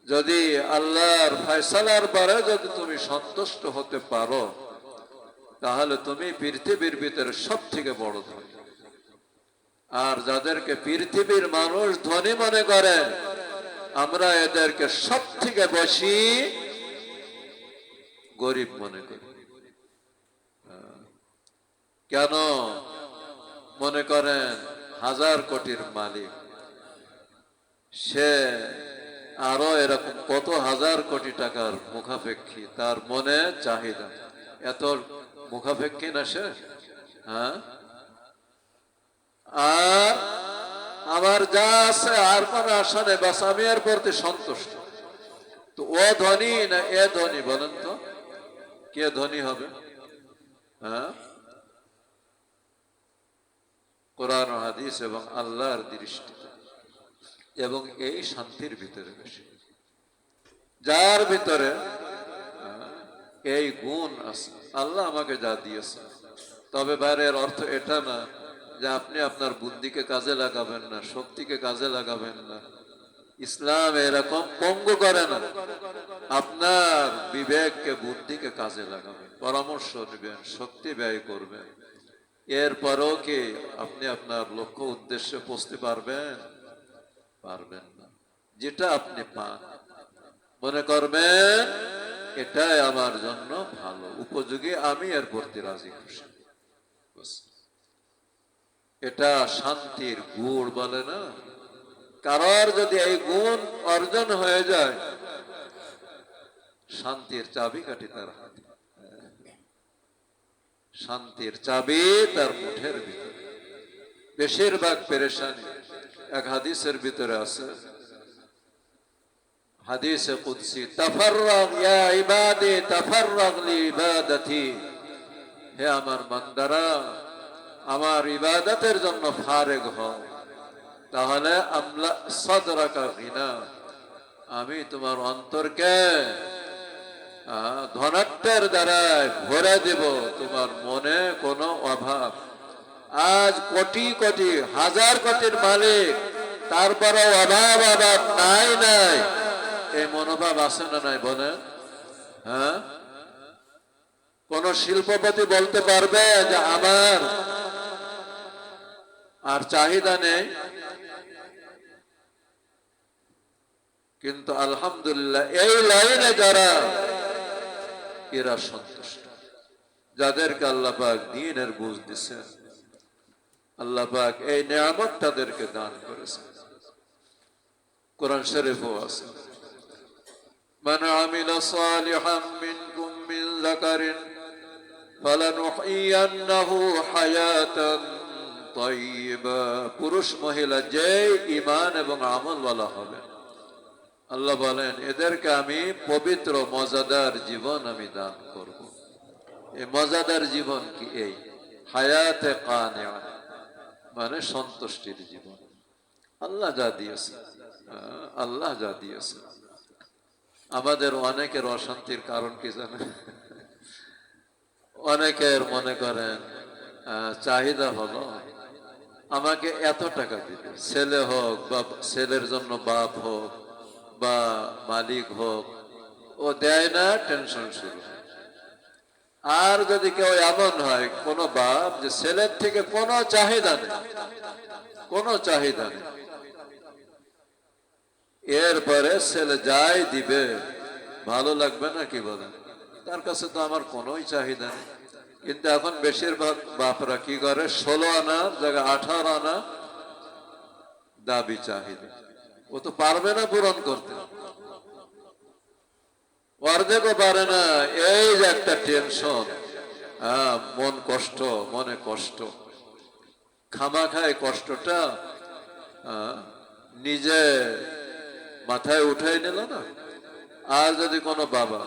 যদি আল্লাহর ফয়সালার পরে যদি তুমি সন্তুষ্ট হতে পারো, তাহলে তুমি পৃথিবীর ভিতরে সব থেকে বড় ধনী। আর যাদেরকে পৃথিবীর মানুষ ধনী মনে করে, আমরা এদেরকে সব থেকে বেশি গরিব মনে করি। কেন? মনে করেন 1000 কোটির মালিক, সে আরো এরকম কত 1000 কোটি টাকার মুখাপেক্ষী, তার মনে চাহিদা এত মুখাপেক্ষী না সে? হ্যাঁ, আর আমার যা আছে আর কোন আশা নেই, বাস আমি এর প্রতি সন্তুষ্ট। তো ও ধনী না এ ধনী? বলেন তো, কে ধনী হবে? হ্যাঁ, কোরআন ও হাদিস এবং আল্লাহর দৃষ্টিতে এবং এই শান্তির ভিতরে বেশি, যার ভিতরে এই গুণ আছে, আল্লাহ আমাকে যা দিয়েছে। তবে বাইরের অর্থ এটা না যে আপনি আপনার বুদ্ধিকে কাজে লাগাবেন না, শক্তিকে কাজে লাগাবেন না। ইসলাম এরকম পঙ্গু করে না। আপনার বিবেককে, বুদ্ধিকে কাজে লাগাবেন, পরামর্শ নেবেন, শক্তি ব্যয় করবেন। এরপরও কি আপনি আপনার লক্ষ্য উদ্দেশ্যে পৌঁছতে পারবেন? পারবেন না। যেটা আপনি পান মনে করবেন এটাই আমার জন্য ভালো, উপযোগী, আমি এর প্রতি রাজি খুশি। এটা শান্তির গুণ বলে না? কারোর যদি এই গুণ অর্জন হয়ে যায়, শান্তির চাবিকাঠি তার হাতে, শান্তির চাবি তার মুঠের ভিতরে। বেশিরভাগ পেরেশানি এক হাদিসের ভিতরে আছে, হাদিসে কুদসি, তাফাররাগ ইয়া ইবাদি তাফাররাগ লি ইবাদাতি। হে আমার বান্দারা, আমার ইবাদতের জন্য ফারেগ হও, তাহলে আমলা সাদরাকা গিনা, আমি তোমার অন্তরকে ধনাত্বের দ্বারা ভরে দেব, তোমার মনে কোনো অভাব। আজ কোটি কোটি 1000 কোটির মালিক, তারপরে অভাব অভাব নাই নাই, এই মনোভাব আছে না নাই বলেন? হ্যাঁ, কোন শিল্পপতি বলতে পারবে যে আমার আর চাহিদা নেই? কিন্তু আলহামদুলিল্লাহ এই লাইনে যারা, এরা সন্তুষ্ট, যাদেরকে আল্লাহ পাক দ্বীনের বুঝ দিচ্ছেন, আল্লাহ পাক এই নিয়ামত তাদেরকে দান করেছেন। কোরআন শরীফও আছে, মান আমিলা সালিহাম মিনকুম মিন যাকারিন ফালানুহইয়ান্নাহু হায়াতান তাইয়্যিবা। পুরুষ মহিলা যে ঈমান এবং আমল ওয়ালা হবে, আল্লাহ বলেন এদেরকে আমি পবিত্র মজাদার জীবন আমি দান করব। এই মজাদার জীবন কি? এই হায়াতে কানিয়া, মানে সন্তুষ্টির জীবন। আল্লাহ যা দিয়েছে, আল্লাহ যা দিয়েছে। আমাদের অনেকের অশান্তির কারণ কি জানেন? অনেকের মনে করেন চাহিদা হলো আমাকে এত টাকা দিবে, ছেলে হোক বা ছেলের জন্য বাপ হোক বা মালিক হোক, ও দেয় না, টেনশন শুরু হয়। আর যদি কেউ এমন হয় কোন বাপ যে ছেলের থেকে কোনো চাহিদা নেই, কোনো চাহিদা নেই, এরপরে ছেলে যাই দিবে ভালো লাগবে না? কি বলেন? তার কাছে তো আমার কোনোই চাহিদা নেই। কিন্তু এখন বেশিরভাগ বাপরা কি করে, 16 আনার জায়গায় 18 আনা দাবি চাহিদা। ও তো পারবে না পূরণ করতে, অর্ধেকও পারে না। এই যে একটা টেনশন, মন কষ্ট, মনে কষ্ট, খামাখায় কষ্টটা নিজে মাথায় উঠাই নিল না। আর যদি কোনো বাবা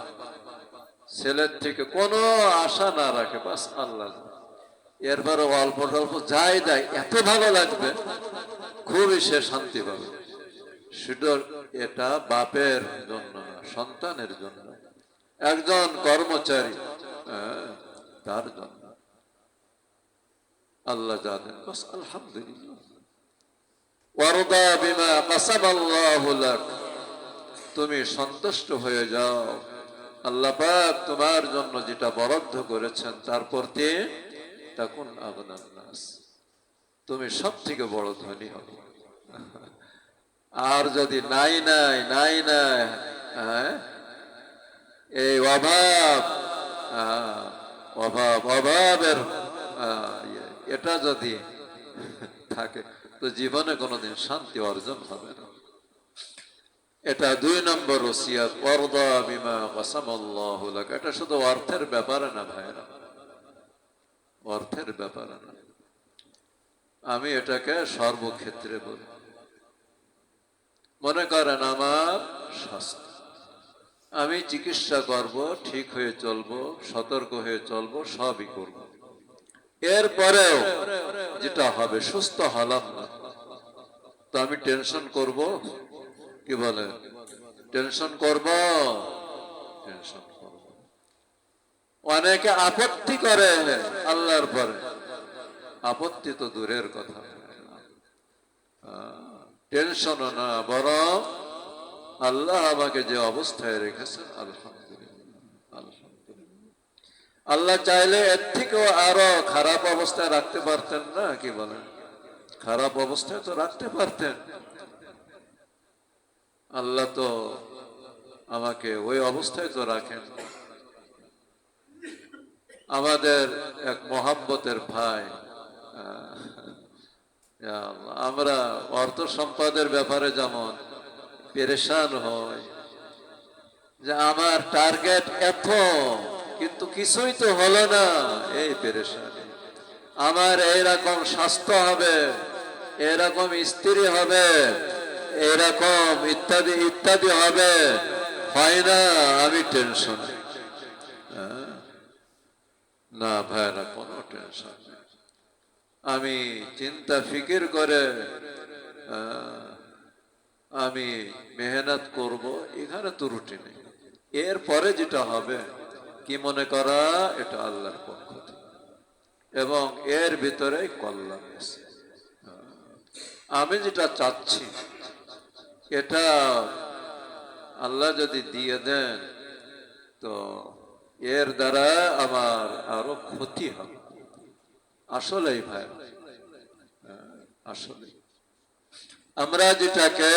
ছেলের থেকে কোনো আশা না রাখে, বাস আল্লাহ, এরপরে অল্প অল্প যাই দেয় এত ভালো লাগবে, খুবই সে শান্তি পাবে। শুধু এটা বাপের জন্য না, সন্তানের জন্য, একজন কর্মচারী তার জন্য আল্লাহ জানেন। বাস আলহামদুলিল্লাহ। ওয়ারদা বিমা কাসাবাল্লাহু লাক, তুমি সন্তুষ্ট হয়ে যাও, আল্লাহ পাক তোমার জন্য যেটা বরাদ্দ করেছেন তার প্রতি, তাকুন আগনান নাস, তুমি সব থেকে বড় ধনী হবে। আর যদি নাই নাই নাই নাই, এই অভাব অভাব অভাবের এটা যদি থাকে তো জীবনে কোনোদিন শান্তি অর্জন হবে না। এটা 2 নম্বর ওসিয়াত, ওয়ারদা বিমা কাসামাল্লাহু লাক। এটা শুধু অর্থের ব্যাপারে না ভাইরা, অর্থের ব্যাপারে না, আমি এটাকে সর্বক্ষেত্রে বলি। মনে করেন আমার স্বাস্থ্য, আমি চিকিৎসা করব, ঠিক হয়ে চলবো, সতর্ক হয়ে চলবো, সবই করব। এরপরেও যেটা হবে, সুস্থ হলাম না, তো আমি টেনশন করব? কি বলে? টেনশন করব? টেনশন করব। অনেকে আপত্তি করে আল্লাহর পরে, আপত্তি তো দূরের কথা, টেনশনও না, বরং আল্লাহ আমাকে যে অবস্থায় রেখেছেন, আলহামদুলিল্লাহ, আলহামদুলিল্লাহ। আল্লাহ চাইলে এর থেকেও আরো খারাপ অবস্থায় রাখতে পারতেন না? কি বলেন? খারাপ অবস্থায় তো রাখতে পারতেন। আল্লাহ তো আমাকে ওই অবস্থায় তো রাখেন। আমাদের এক মহাব্বতের ভাই, আমরা অর্থ সম্পদের ব্যাপারে যেমন পেরেশান হই যে আমার টার্গেট এত, কিন্তু কিছুই তো হলো না, এই পেরেশান। আমার এইরকম স্বাস্থ্য হবে, এরকম স্ত্রী হবে, এরকম ইত্যাদি ইত্যাদি হবে, হয় না, আমি টেনশন। না ভাইরা, কোনো টেনশন নেই। আমি চিন্তা ফিকির করে আমি মেহনত করব, এখানে তো রুটি নেই। এরপরে যেটা হবে কি মনে করা, এটা আল্লাহর পক্ষ থেকে, এবং এর ভিতরে কল্যাণ আছে। আমি যেটা চাচ্ছি এটা আল্লাহ যদি দিয়ে দেন, তো এর দ্বারা আমার আরো ক্ষতি হবে। আসলেই ভাই, আসলে আমরা যেটাকে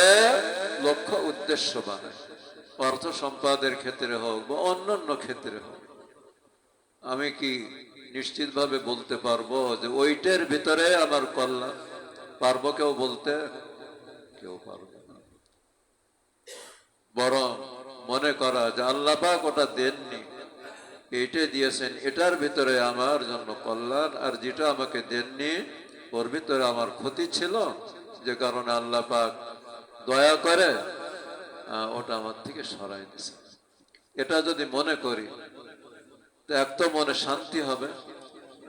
লক্ষ্য উদ্দেশ্য বানাই, অর্থ সম্পাদের ক্ষেত্রে হোক বা অন্যান্য ক্ষেত্রে হোক, আমি কি নিশ্চিতভাবে বলতে পারবো যে ওইটার ভিতরে আমার কল্যাণ? পারবো কেউ বলতে? কেউ পারবে না। বরং মনে করা যে আল্লাহ পাক ওটা দেননি, এইটা দিয়েছেন, এটার ভিতরে আমার জন্য কল্যাণ, আর যেটা আমাকে দেননি ওর ভিতরে আমার ক্ষতি ছিল, যে কারণে আল্লাহ পাক দয়া করে ওটা আমার থেকে সরাই দিয়েছে। এটা যদি মনে করি তো এক তো মনে শান্তি হবে,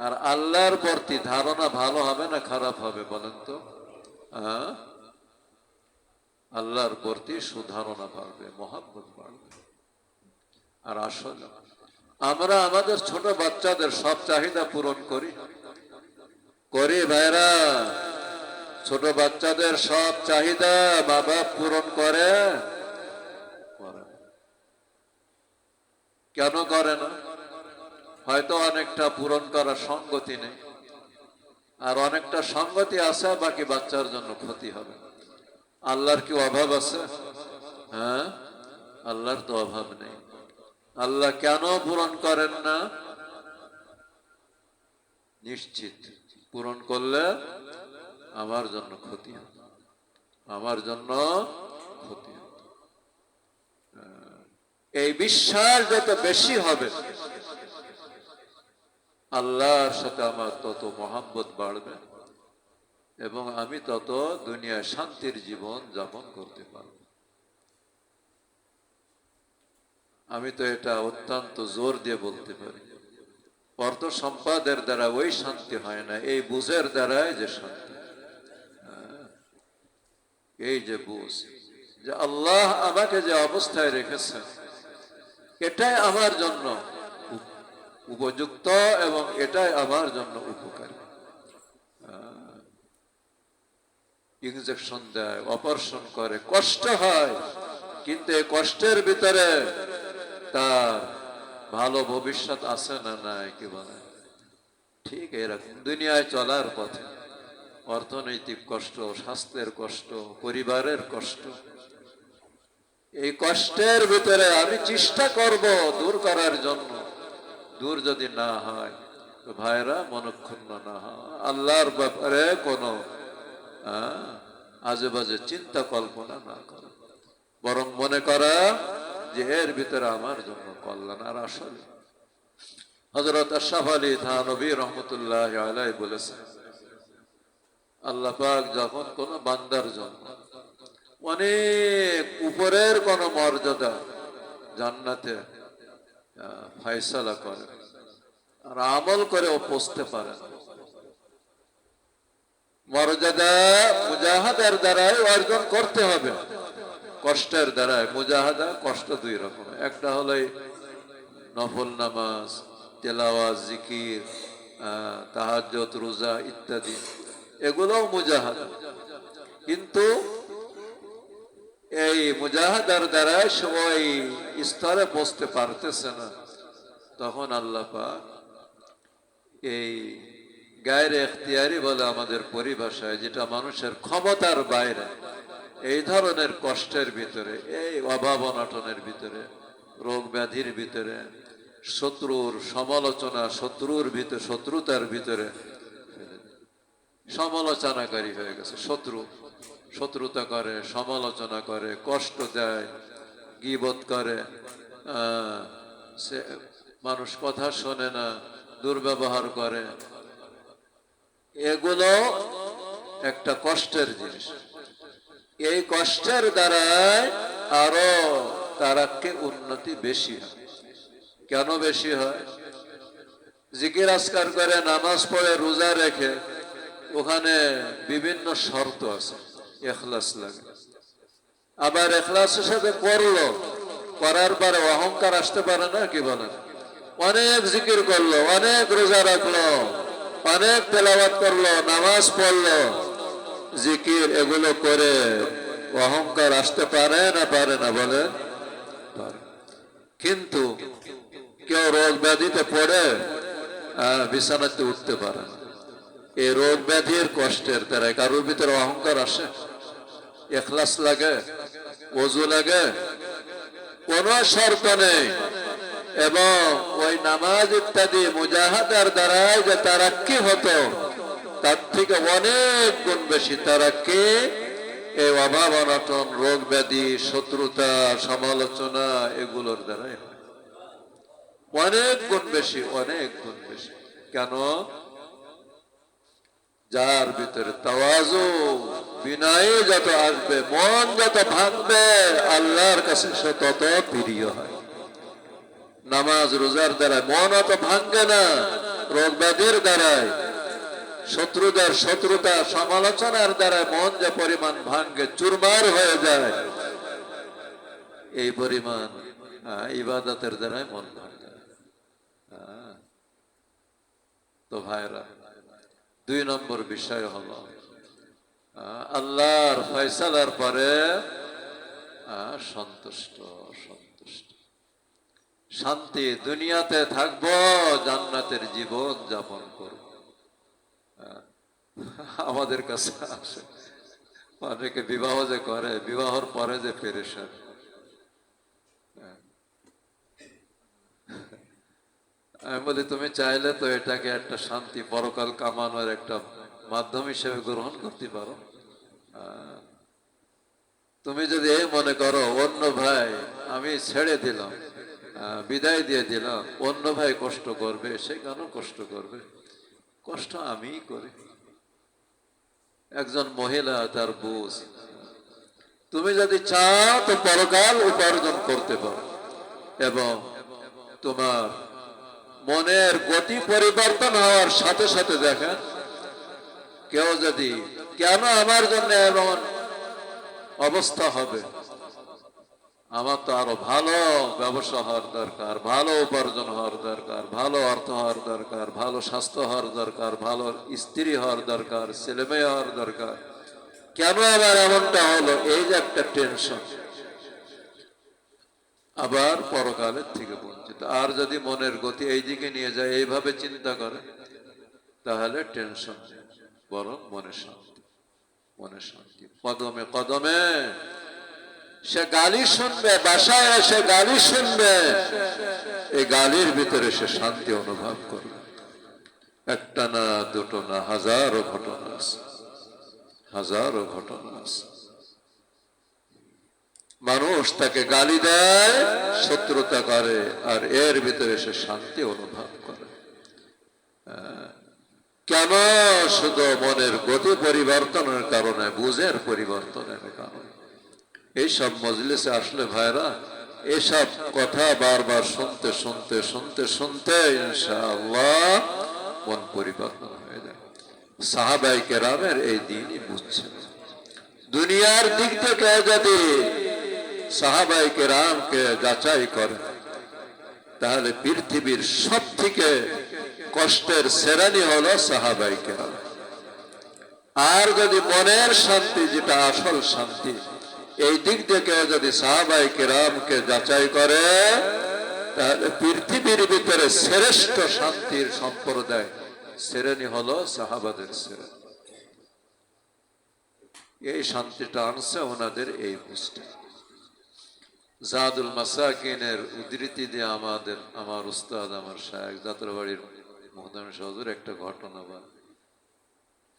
আর আল্লাহর প্রতি ধারণা ভালো হবে না খারাপ হবে বলেন তো? আল্লাহর প্রতি সুধারণা বাড়বে, মহাব্বত বাড়বে। আর আসলে আমরা আমাদের ছোট বাচ্চাদের সব চাহিদা পূরণ করি ভাইরা? ছোট বাচ্চাদের সব চাহিদা মা বাপ পূরণ করে? কেন করে না? হয়তো অনেকটা পূরণ করার সঙ্গতি নেই, আর অনেকটা সঙ্গতি আছে, বাকি বাচ্চার জন্য ক্ষতি হবে। আল্লাহর কি অভাব আছে? হ্যাঁ, আল্লাহর তো অভাব নেই। আল্লাহ কেন পূরণ করেন না? নিশ্চিত পূরণ করলে আমার জন্য ক্ষতি হবে, আমার জন্য ক্ষতি হবে। এই বিশ্বাস যত বেশি হবে, আল্লাহর সাথে আমার তত মহাব্বত বাড়বে এবং আমি তত দুনিয়ায় শান্তির জীবন যাপন করতে পারব। আমি তো এটা অত্যন্ত জোর দিয়ে বলতে পারি। অর্থ সম্পাদের দ্বারা ওই শান্তি হয় না, এই বুঝের দ্বারাই যে শান্তি। এই যে বুঝ যে আল্লাহ আমাকে যে অবস্থায় রেখেছেন, এটাই আমার জন্য উপযুক্ত এবং এটাই আমার জন্য উপকারী। ইনজেকশন দেয়, অপারেশন করে, কষ্ট হয়, কিন্তু এই কষ্টের ভিতরে তার ভালো ভবিষ্যৎ আছে না নাই? কি বলে? ঠিক এরকম দুনিয়ায় চলার পথে অর্থনৈতিক কষ্ট, স্বাস্থ্যের কষ্ট, পরিবারের কষ্ট, এই কষ্টের ভিতরে আমি চেষ্টা করব দূর করার জন্য। দূর যদি না হয় তো ভাইরা মনক্ষুণ্ণ না হয়, আল্লাহর ব্যাপারে কোনো আজে বাজে চিন্তা কল্পনা না করা, বরং মনে করা যে এর ভিতরে আমার জন্য কল্যাণ। আর আসলে হযরত আশরাফ আলী থানভী রহমতুল্লাহ আলাইহি বলেছেন, আল্লাহ পাক যখন কোন বান্দার জন্য অনেক উপরের কোন মর্যাদা জান্নাতে ফয়সালা করে আর আমল করে ও পৌঁছতে পারে, মর্যাদা মুজাহাদার দ্বারাই অর্জন করতে হবে, কষ্টের দ্বারাই। মুজাহাদা কষ্ট দুই রকম, একটা হলো নফল নামাজ, তেলাওয়াত, জিকির, তাহাজ্জুদ, রোজা ইত্যাদি, এগুলোও মুজাহাদা। কিন্তু এই মুজাহাদার দ্বারা সবাই স্তরে পৌঁছতে পারতেছে না, তখন আল্লাহ পাক এই গায়রে ইখতিয়ারি বলে আমাদের পরিভাষায়, যেটা মানুষের ক্ষমতার বাইরে, এই ধরনের কষ্টের ভিতরে, এই অভাব অনটনের ভিতরে, রোগ ব্যাধির ভিতরে, শত্রুর সমালোচনা, শত্রুর ভিতরে, শত্রুতার ভিতরে সমালোচনাকারী হয়ে গেছে। শত্রুতা করে, সমালোচনা করে, কষ্ট দেয়, গীবত করে, সে মানুষ কথা শোনে না, দুর্ব্যবহার করে, এগুলো একটা কষ্টের জিনিস। এই কষ্টের দ্বারাই আরো তারাকে উন্নতি বেশি হয়। কেন বেশি হয়? জিকির আজকার করে, নামাজ পড়ে, রোজা রেখে, ওখানে বিভিন্ন শর্ত আছে, ইখলাস লাগে। আবার ইখলাসের সাথে করলো, করার পরে অহংকার আসতে পারে না? কি বলেন? অনেক জিকির করলো, অনেক রোজা রাখলো, অনেক তেলাওয়াত করলো, নামাজ পড়লো, জিকির এগুলো করে অহংকার আসতে পারে না? পারে না? বলেন পারে। কিন্তু কেউ রোগ ব্যাধিতে পড়ে বিছানাতে উঠতে পারে না, এই রোগ ব্যাধির কষ্টের দ্বারা। কারোর ভিতরে অহংকার আসে? ইখলাস লাগে, ওযু লাগে, কোন শর্ত নেই। এবং ওই নামাজ ইত্যাদি মুজাহাদার দ্বারাই যে তারাক্কি হতো, তার থেকে অনেক গুণ বেশি তারাক্কি এই অভাব অনটন, রোগ ব্যাধি, শত্রুতা, সমালোচনা, এগুলোর দ্বারাই হয়। অনেক গুণ বেশি, অনেক গুণ বেশি। কেন? যার ভিতরে তাওয়াজু, বিনয় যত আসবে, মন যত ভাঙবে, আল্লাহর কাছে সে তত প্রিয় হয়। নামাজ রোজার দ্বারা মন অত ভাঙ্গে না, রোগ ব্যাধির দ্বারাই। শত্রুদের শত্রুতা সমালোচনার দ্বারা মন যে পরিমাণ ভাঙ্গে চুরমার হয়ে যায়, এই পরিমাণ ইবাদতের দ্বারাই মন ভাঙ্গে। তো ভাইরা, 2 নম্বর বিষয় হলো আল্লাহর ফয়সালার পরে সন্তুষ্ট সন্তুষ্ট শান্তি, দুনিয়াতে থাকবো, জান্নাতের জীবন যাপন করব। আমাদের কাছে আসে অনেকে বিবাহ যে করে, বিবাহর পরে যে পেরেশান। আমি বলি, তুমি চাইলে তো এটাকে একটা শান্তি, পরকাল কামানোর একটা মাধ্যম হিসেবে গ্রহণ করতে পারো। তুমি যদি এই মনে করো অন্য ভাই আমি ছেড়ে দিলাম, বিদায় দিয়ে দিলাম, অন্য ভাই কষ্ট করবে, সে কেন কষ্ট করবে, কষ্ট আমিই করি। একজন মহিলা তার বুঝ, তুমি যদি চাও তো পরকাল উপার্জন করতে পারো, এবং তোমার মনের গতি পরিবর্তন হওয়ার সাথে সাথে দেখেন, কেউ যদি কেন আমার জন্য এমন অবস্থা হবে, আমার তো আরো ভালো ব্যবসা হওয়ার দরকার, ভালো উপার্জন হওয়ার দরকার, ভালো অর্থ হওয়ার দরকার, ভালো স্বাস্থ্য হওয়ার দরকার, ভালো স্ত্রী হওয়ার দরকার, ছেলে মেয়ে হওয়ার দরকার, কেন আবার এমনটা হলো, এই যে একটা টেনশন, আবার পরকালের থেকে বঞ্চিত। আর যদি মনের গতি এই দিকে নিয়ে যায়, এইভাবে চিন্তা করে, তাহলে টেনশন বরং মনে শান্তি, মনে শান্তি। কদমে কদমে সে গালি শুনবে, বাসায় এসে গালি শুনবে, এই গালির ভিতরে সে শান্তি অনুভব করবে। একটা না দুটো না, হাজারো ঘটনা আছে, হাজারো ঘটনা আছে। মানুষ তাকে গালি দেয়, শত্রুতা করে, আর এর ভিতরে সে শান্তি অনুভব করে। কেন? শুধু মনের গতি পরিবর্তনের কারণে, বুঝের পরিবর্তনের কারণে। এইসব মজলিসে আসলে ভাইরা, এসব কথা বারবার শুনতে শুনতে শুনতে শুনতে ইনশাআল্লাহ মন পরিবর্তন হয়ে যায়। সাহাবায়ে কেরামের এই দিনই বুঝছেন। দুনিয়ার দিক থেকে যদি সাহাবায়ে কেরামকে যাচাই করে, তাহলে পৃথিবীর সব থেকে কষ্টের শ্রেণী হলো সাহাবায়ে কেরাম। আর যদি মনের শান্তি, যেটা আসল শান্তি, এই দিক থেকে যদি সাহাবায়ে কেরামকে যাচাই করে, তাহলে পৃথিবীর ভিতরে শ্রেষ্ঠ শান্তির সম্প্রদায় শ্রেণী হলো সাহাবাদের শ্রেণী। এই শান্তিটা আনছে ওনাদের এই বুঝটা। জাদুল মাসাকিনের উদ্ধৃতি দিয়ে আমার উস্তাদ, আমার শায়েখ যাত্রাবাড়ির মুহতামিম হুজুর একটা ঘটনা বলেন,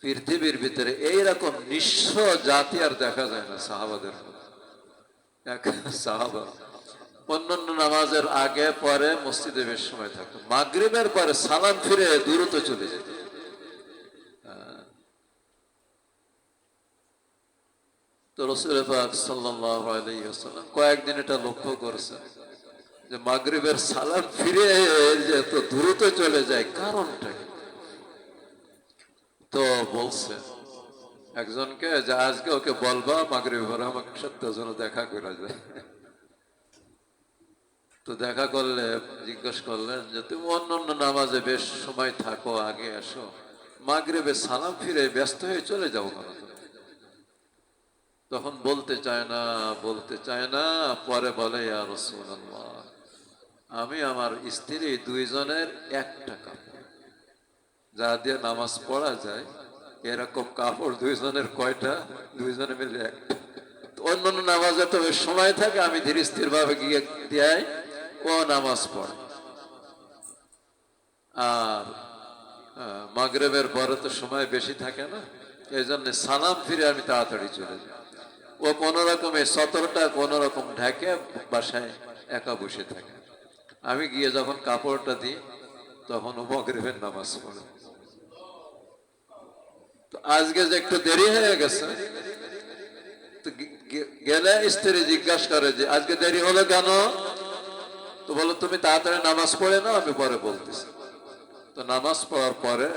পৃথিবীর ভিতরে এইরকম নিঃস্ব জাতি আর দেখা যায় না সাহাবাদের। এক সাহাবা অন্যান্য নামাজের আগে পরে মসজিদে বেশ সময় থাকতো, মাগরিবের পরে সালাম ফিরে দূরত্ব চলে যেত। তো রাসূল পাক সাল্লাল্লাহু আলাইহি ওয়াসাল্লাম কয়েকদিন এটা লক্ষ্য করেছেন যে মাগরিবের সালাম ফিরে যে এত দ্রুত চলে যায়, কারণটা কি? তো বলছে একজনকে যে আজকে ওকে বলবা মাগরিবের পরে আমাকে সাথে যেন দেখা করে যায়। তো দেখা করলে জিজ্ঞেস করলেন যে তুমি অন্যান্য নামাজে বেশ সময় থাকো, আগে আসো, মাগরিবে সালাম ফিরে ব্যস্ত হয়ে চলে যাও কেন? তখন বলতে চায় না, পরে বলে ইয়া রাসূলুল্লাহ, আমি আমার স্ত্রী দুইজনের একটা কাপড় যা দিয়ে নামাজ পড়া যায়, এরকম কাপড় দুইজনের কয়টা? দুইজনে মিলে একটা। অন্যান্য নামাজে তো বেশ সময় থাকে, আমি ধীর স্থির ভাবে গিয়ে দিয়ে ও নামাজ পড়ে, আর মাগরিবের পরে তো সময় বেশি থাকে না, এই জন্য সালাম ফিরে আমি তাড়াতাড়ি চলে যাই। ও কোন রকমে সতরটা কোন রকম ঢেকে বাসায় একা বসে থাকে, আমি গিয়ে যখন কাপড়টা দিই তখন ও মাগরিবের নামাজ পড়ে। তো আজকে যে একটু দেরি হয়ে গেছে, তো গেলে স্ত্রী জিজ্ঞাসা করে যে আজকে দেরি হলো কেন? তো বলো তুমি তাড়াতাড়ি নামাজ পড়ে নাও, আমি পরে বলতেছি। তো নামাজ পড়ার পরে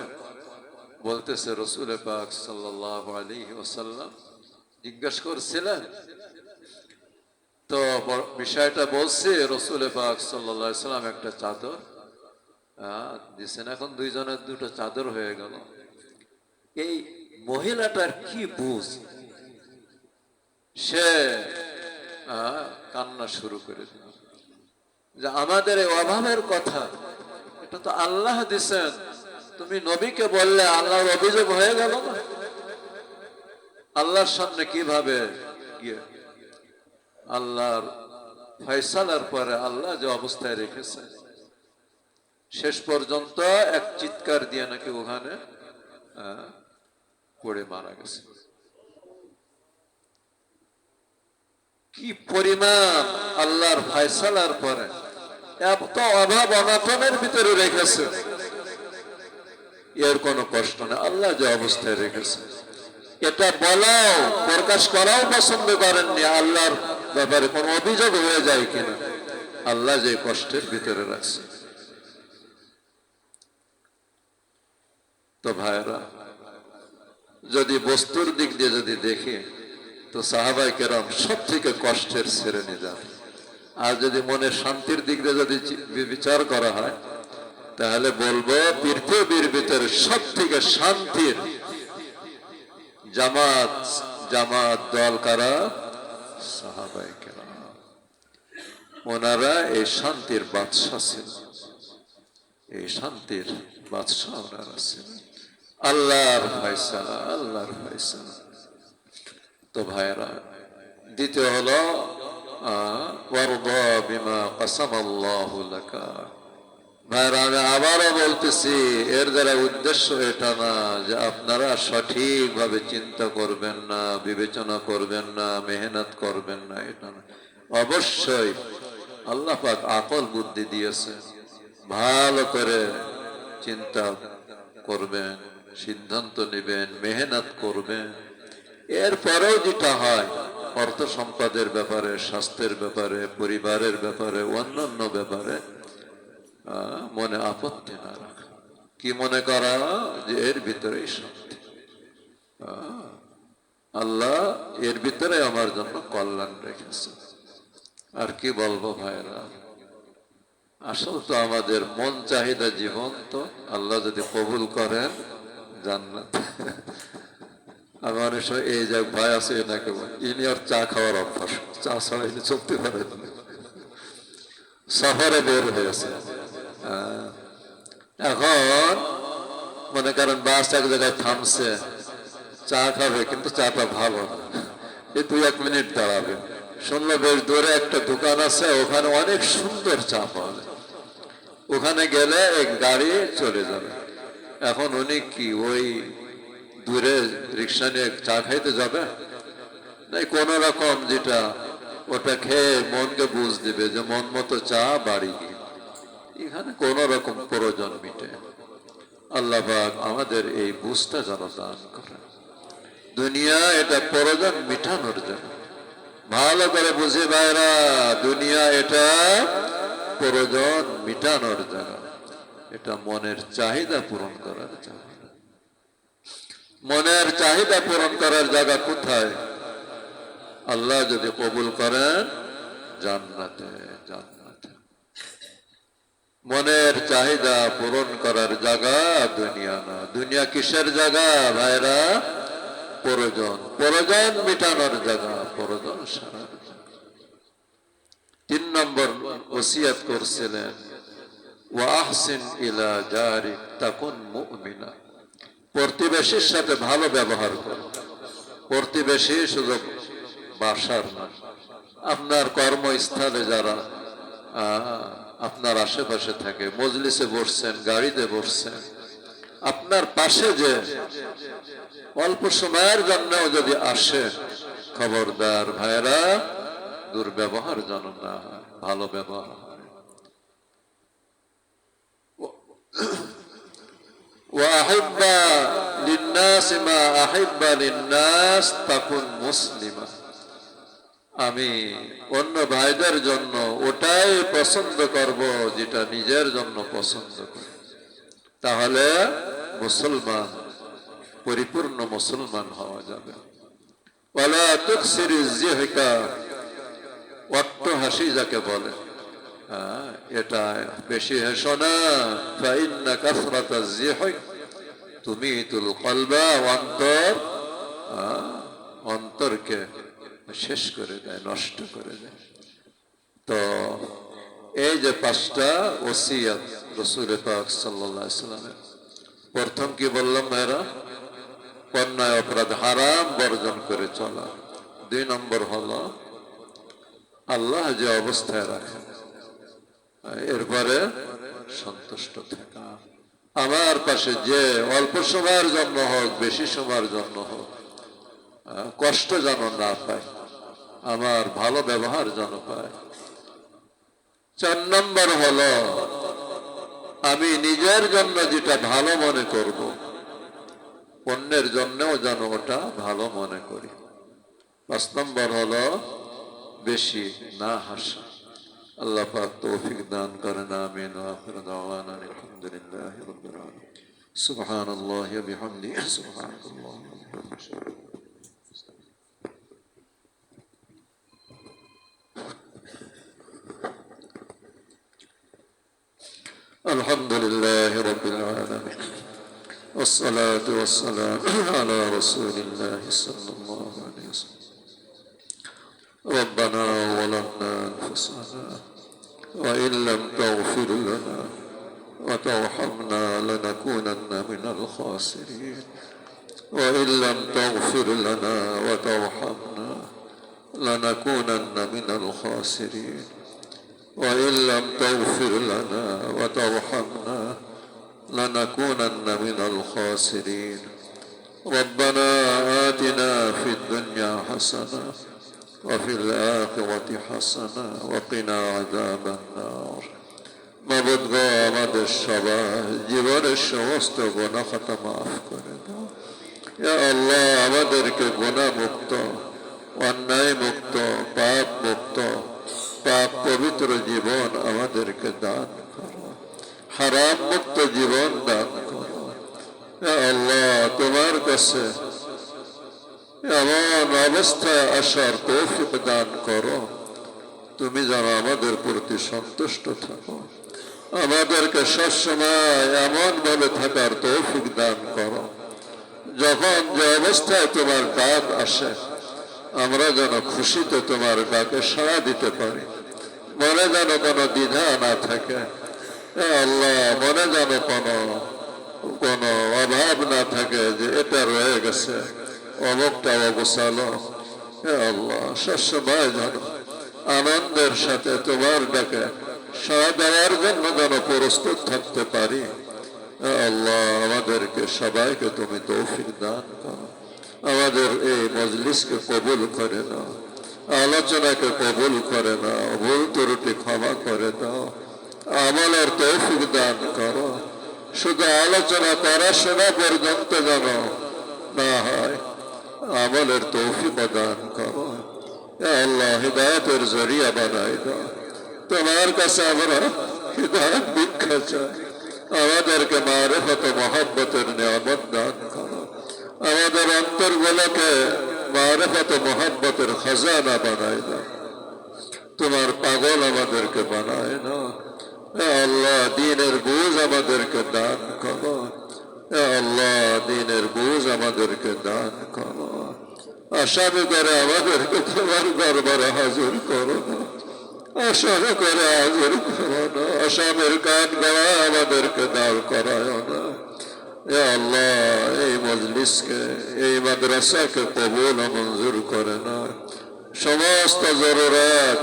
বলতেছে রসুল পাক সাল্লাল্লাহু আলাইহি ওয়াসাল্লাম জিজ্ঞাসা করছিলেন, তো বিষয়টা বলছে রসুল পাক সাল্লাল্লাহু আলাইহি ওয়াসাল্লাম একটা চাদর দিছেন, এখন দুইজনের দুটো চাদর হয়ে গেল। এই মহিলাটার কি বুঝ, সে কান্না শুরু করে দিল যে আমাদের এই অভাবের কথা, এটা তো আল্লাহ দিছেন, তুমি নবীকে বললে আল্লাহর অভিযোগ হয়ে গেল না? আল্লাহর সামনে কিভাবে গিয়ে আল্লাহর ফয়সালার পরে আল্লাহ যে অবস্থায় রেখেছে, শেষ পর্যন্ত এক চিৎকার দিয়ে নাকি ওখানে পড়ে মারা গেছে। কি পরিমাণ আল্লাহর ফয়সালার পরে এত অভাব অনাটনের ভিতরে রেখেছে, এর কোনো কষ্ট নেই, আল্লাহ যে অবস্থায় রেখেছে। এটা বলাও প্রকাশ করাও পছন্দ করেননি, আল্লাহর ব্যাপারে কোনো অভিযোগ হয়ে যায় কিনা, আল্লাহ যে কষ্টের ভিতরে রাখছে। তো ভাইরা, যদি বস্তুর দিক দিয়ে যদি দেখি তো সাহাবায়ে কেরাম সব থেকে কষ্টের শ্রেণী যান। আর যদি মনের শান্তির দিক দিয়ে যদি বিচার করা হয় তাহলে বলবো পৃথিবীর ভিতরে সব থেকে শান্তির জামাত দল কারা? সাহাবায়ে কেরাম। ওনারা এই শান্তির বাদশা ছিলেন, এই শান্তির বাদশা ওনারা ছিলেন। আল্লাহর ফয়সালা। তো ভাইরা, দ্বিতীয় হলো ওয়ারদা বিমা কাসামাল্লাহু লাকা। ভাইরা, আমি আবারও বলতেছি, এর দ্বারা উদ্দেশ্য এটা না যে আপনারা সঠিকভাবে চিন্তা করবেন না, বিবেচনা করবেন না, মেহনত করবেন না, এটা না। অবশ্যই আল্লাহ পাক আকল বুদ্ধি দিয়েছে, ভালো করে চিন্তা করবেন, সিদ্ধান্ত নেবেন, মেহনত করবেন। এরপরেও যেটা হয় অর্থ সম্পদের ব্যাপারে, স্বাস্থ্যের ব্যাপারে, পরিবারের ব্যাপারে, অন্যান্য ব্যাপারে মনে আপত্তি না রাখা। কি মনে করা যে এর ভিতরেই শান্তি, আল্লাহ এর ভিতরে আমার জন্য কল্যাণ রেখেছে। আর কি বলবো ভাইরা, আসল তো আমাদের মন চাহিদা জীবন, তো আল্লাহ যদি কবুল করেন জান্নাত। আমি অনেক সময় এই যে ভাই আছে এনাকে ইনি আর চা খাওয়ার অভ্যাস, চা ছাড়া ইনি চলতে পারেন, সফরে বের হয়েছে। এখন মনে করেন বাস এক জায়গায় থামছে, চা খাবে, কিন্তু চাটা ভালো না, এই 2-1 মিনিট দাঁড়াবে। শুনলো বেশ দূরে একটা দোকান আছে, ওখানে অনেক সুন্দর চা পাওয়া যায়, ওখানে গেলে এক গাড়ি চলে যাবে। এখন উনি কি ওই দূরে রিক্সা নিয়ে চা খাইতে যাবে? না, কোন রকম যেটা ওটা খেয়ে মনকে বুঝ দিবে যে মন মতো চা বাড়ি গিয়ে এখানে কোন রকম প্রয়োজন মিটে। আল্লাহ পাক আমাদের এই বুঝটা যেন দান করে। দুনিয়া এটা প্রয়োজন মিটানোর জন্য, ভালো করে বুঝে ভাইরা, দুনিয়া এটা প্রয়োজন মিটানোর জায়গা, এটা মনের চাহিদা পূরণ করার জায়গা। মনের চাহিদা পূরণ করার জায়গা কোথায়? আল্লাহ যদি কবুল করেন জান্নাতে। মনের চাহিদা পূরণ করার জায়গা দুনিয়া না। দুনিয়া কিসের জায়গা ভাইরা? প্রয়োজন মিটানোর জায়গা, প্রয়োজন সারার জায়গা। 3 নম্বর ওসিয়ত করছিলেন, ওয়া আহসিন ইলা জারিক তাকুন মুমিনা। প্রতিবেশীর সাথে ভালো ব্যবহার করো। প্রতিবেশী শুধু বাসার না, আপনার কর্মস্থলে যারা আপনার আশেপাশে থাকে, মজলিসে বসছেন, গাড়িতে বসছেন, আপনার পাশে যে অল্প সময়ের জন্য যদি আসে, খবরদার ভাইরা, দুর্ব্যবহার যেন না হয়, ভালো ব্যবহার হয়। ওয়াহিব্বা লিন্নাস মা আহিব্বা লিন্নাস তাকুন মুসলিমা। আমি অন্য ভাইদের জন্য ওটাই পছন্দ করব যেটা নিজের জন্য পছন্দ করি, তাহলে মুসলমান পরিপূর্ণ মুসলমান হওয়া যাবে। ওয়ালা তুকসিরিজ যিহকা, অট্টহাসি যাকে বলে, এটা বেশি হেসো না। ফাইন্না কাসরাতাজ যিহক তুমিতুল কলবা, অন্তরকে শেষ করে দেয়, নষ্ট করে দেয়। তো এই যে 5টা ওসিয়ত রাসূল পাক সাল্লাল্লাহু আলাইহি ওয়াসাল্লামের, প্রথম কি বললাম ভাইরা? অন্যায় অপরাধ হারাম বর্জন করে চলা। 2 নম্বর হলো আল্লাহ যে অবস্থায় রাখেন এরপরে সন্তুষ্ট থাকা। আমার পাশে যে অল্প সময়ের জন্য হোক, বেশি সময়ের জন্য হোক, কষ্ট যেন না পায়, আমার ভালো ব্যবহার যেন পায়। 4 নম্বর হলো আমি নিজের জন্য যেটা ভালো মনে করব, অন্যের জন্যও যেন ওটা ভালো মনে করি। 5 নম্বর হলো বেশি না হাসা। আল্লাহ পাক তৌফিক দান করেন, আমিন। ওয়া আখিরু দাওয়ানা আলহামদুলিল্লাহি রাব্বিল আলামিন। সুবহানাল্লাহি ওয়া বিহামদিহি, সুবহানাল্লাহি ওয়া বিহামদিহি। আলহামদুলিল্লাহি রাব্বিল আলামিন। والصلاة والسلام على رسول الله صلى الله عليه وسلم. ربنا ظلمنا أنفسنا وإن لم تغفر لنا وترحمنا لنكونن من الخاسرين. وإن لم تغفر لنا وترحمنا لنكونن من الخاسرين. وإن لم تغفر لنا وترحمنا لنكونن من الخاسرين. ربنا آتنا في الدنيا حسنة وفي الآخرة حسنة وقنا عذاب النار. মাবুদ গো, আমাদের সবাই জীবনের সমস্ত গুনাহ খাতা মাফ করে দাও। ইয়া আল্লাহ, আমাদেরকে গুনাহ মুক্ত, অন্যায় মুক্ত, পাপ মুক্ত, পাপ পবিত্র জীবন আমাদেরকে দান করো। হারাম মুক্ত জীবন দান করো। ইয়া আল্লাহ, তোমার কাছে এমন অবস্থায় আসার তৌফিক দান করো, তুমি যেন আমাদের প্রতি সন্তুষ্ট থাকো। আমাদেরকে সবসময় এমন ভাবে থাকার তৌফিক দান করো, যখন যে অবস্থায় তোমার ডাক আসে আমরা যেন খুশিতে তোমার ডাকে সাড়া দিতে পারি। মনে যেন কোনো দ্বিধা না থাকে। আল্লাহ, মনে যেন কোনো অভাব না থাকে যে এটা রয়ে গেছে, অমুকটা অবসালো। আল্লাহ, সবসময় যেন আনন্দের সাথে তোমার ডাকে সাড়া দেওয়ার জন্য যেন প্রস্তুত থাকতে পারি। আল্লাহ, আমাদেরকে সবাইকে তুমি তৌফিক দান করো। আমাদের এই মজলিসকে কবুল করে নাও, আলোচনাকে কবুল করে নাও, ভুল ত্রুটি ক্ষমা করে দাও, আমলের তৌফিক দান করো। শুধু আলোচনা করা শোনা পর্যন্ত যেন না হয়, আমলের তৌফিক দান করো। আল্লাহ, হিদায়াতের জরিয়া বানাই দাও। তোমার কাছে আমরা হিদায়াত ভিক্ষা চাই। আমাদেরকে মারিফত ও মহব্বতের নিয়ামত দান করো। আমাদের অন্তরগুলোকে মারিফত ও মহব্বতের খাজানা বানাই দাও। তোমার পাগল আমাদেরকে বানায় না। আল্লাহ, দ্বীনের বুঝ আমাদেরকে দান করো। আল্লাহ, দ্বীনের বুঝ আমাদেরকে দান করো। আসামি করে আমাদেরকে তোমার দরবারে হাজির করো না। আসামি করে হাজির করো না। আসামের কাঠ গড়া আমাদেরকে দাঁড় করায় না। আল্লাহ, এই মজলিসকে, এই মাদ্রাসাকে কবুল ও মঞ্জুর করে না। সমস্ত জরুরাত,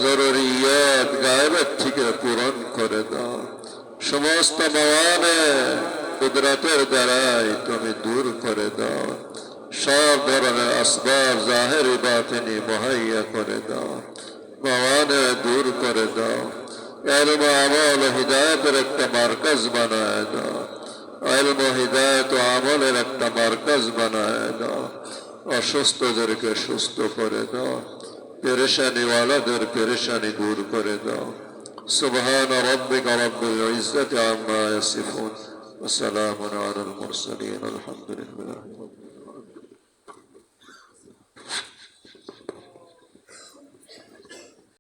জরুরিয়াত গায়বের থেকে পূরণ করে দাও। সমস্ত মাওয়ানে কুদরতের দ্বারাই তুমি দূর করে দাও। সব ধরনের আসবাব জাহেরি বাতিনি মুহাইয়া করে দাও। মাওয়ানে দূর করে দাও। ইলম, আমল, হিদায়াতের একটা মার্কাজ বানায় দাও। ইলম, হিদায়াত ও আমলের একটা মার্কাজ বানায় দাও। অসুস্থদেরকে সুস্থ করে দাও। পেরেশানিওয়ালাদের পেরেশানি দূর করে দাও। সুবহান রাব্বিকা রাব্বিল ইজ্জাতি আম্মা ইয়াসিফুন وسلام على المرسلين الحمد لله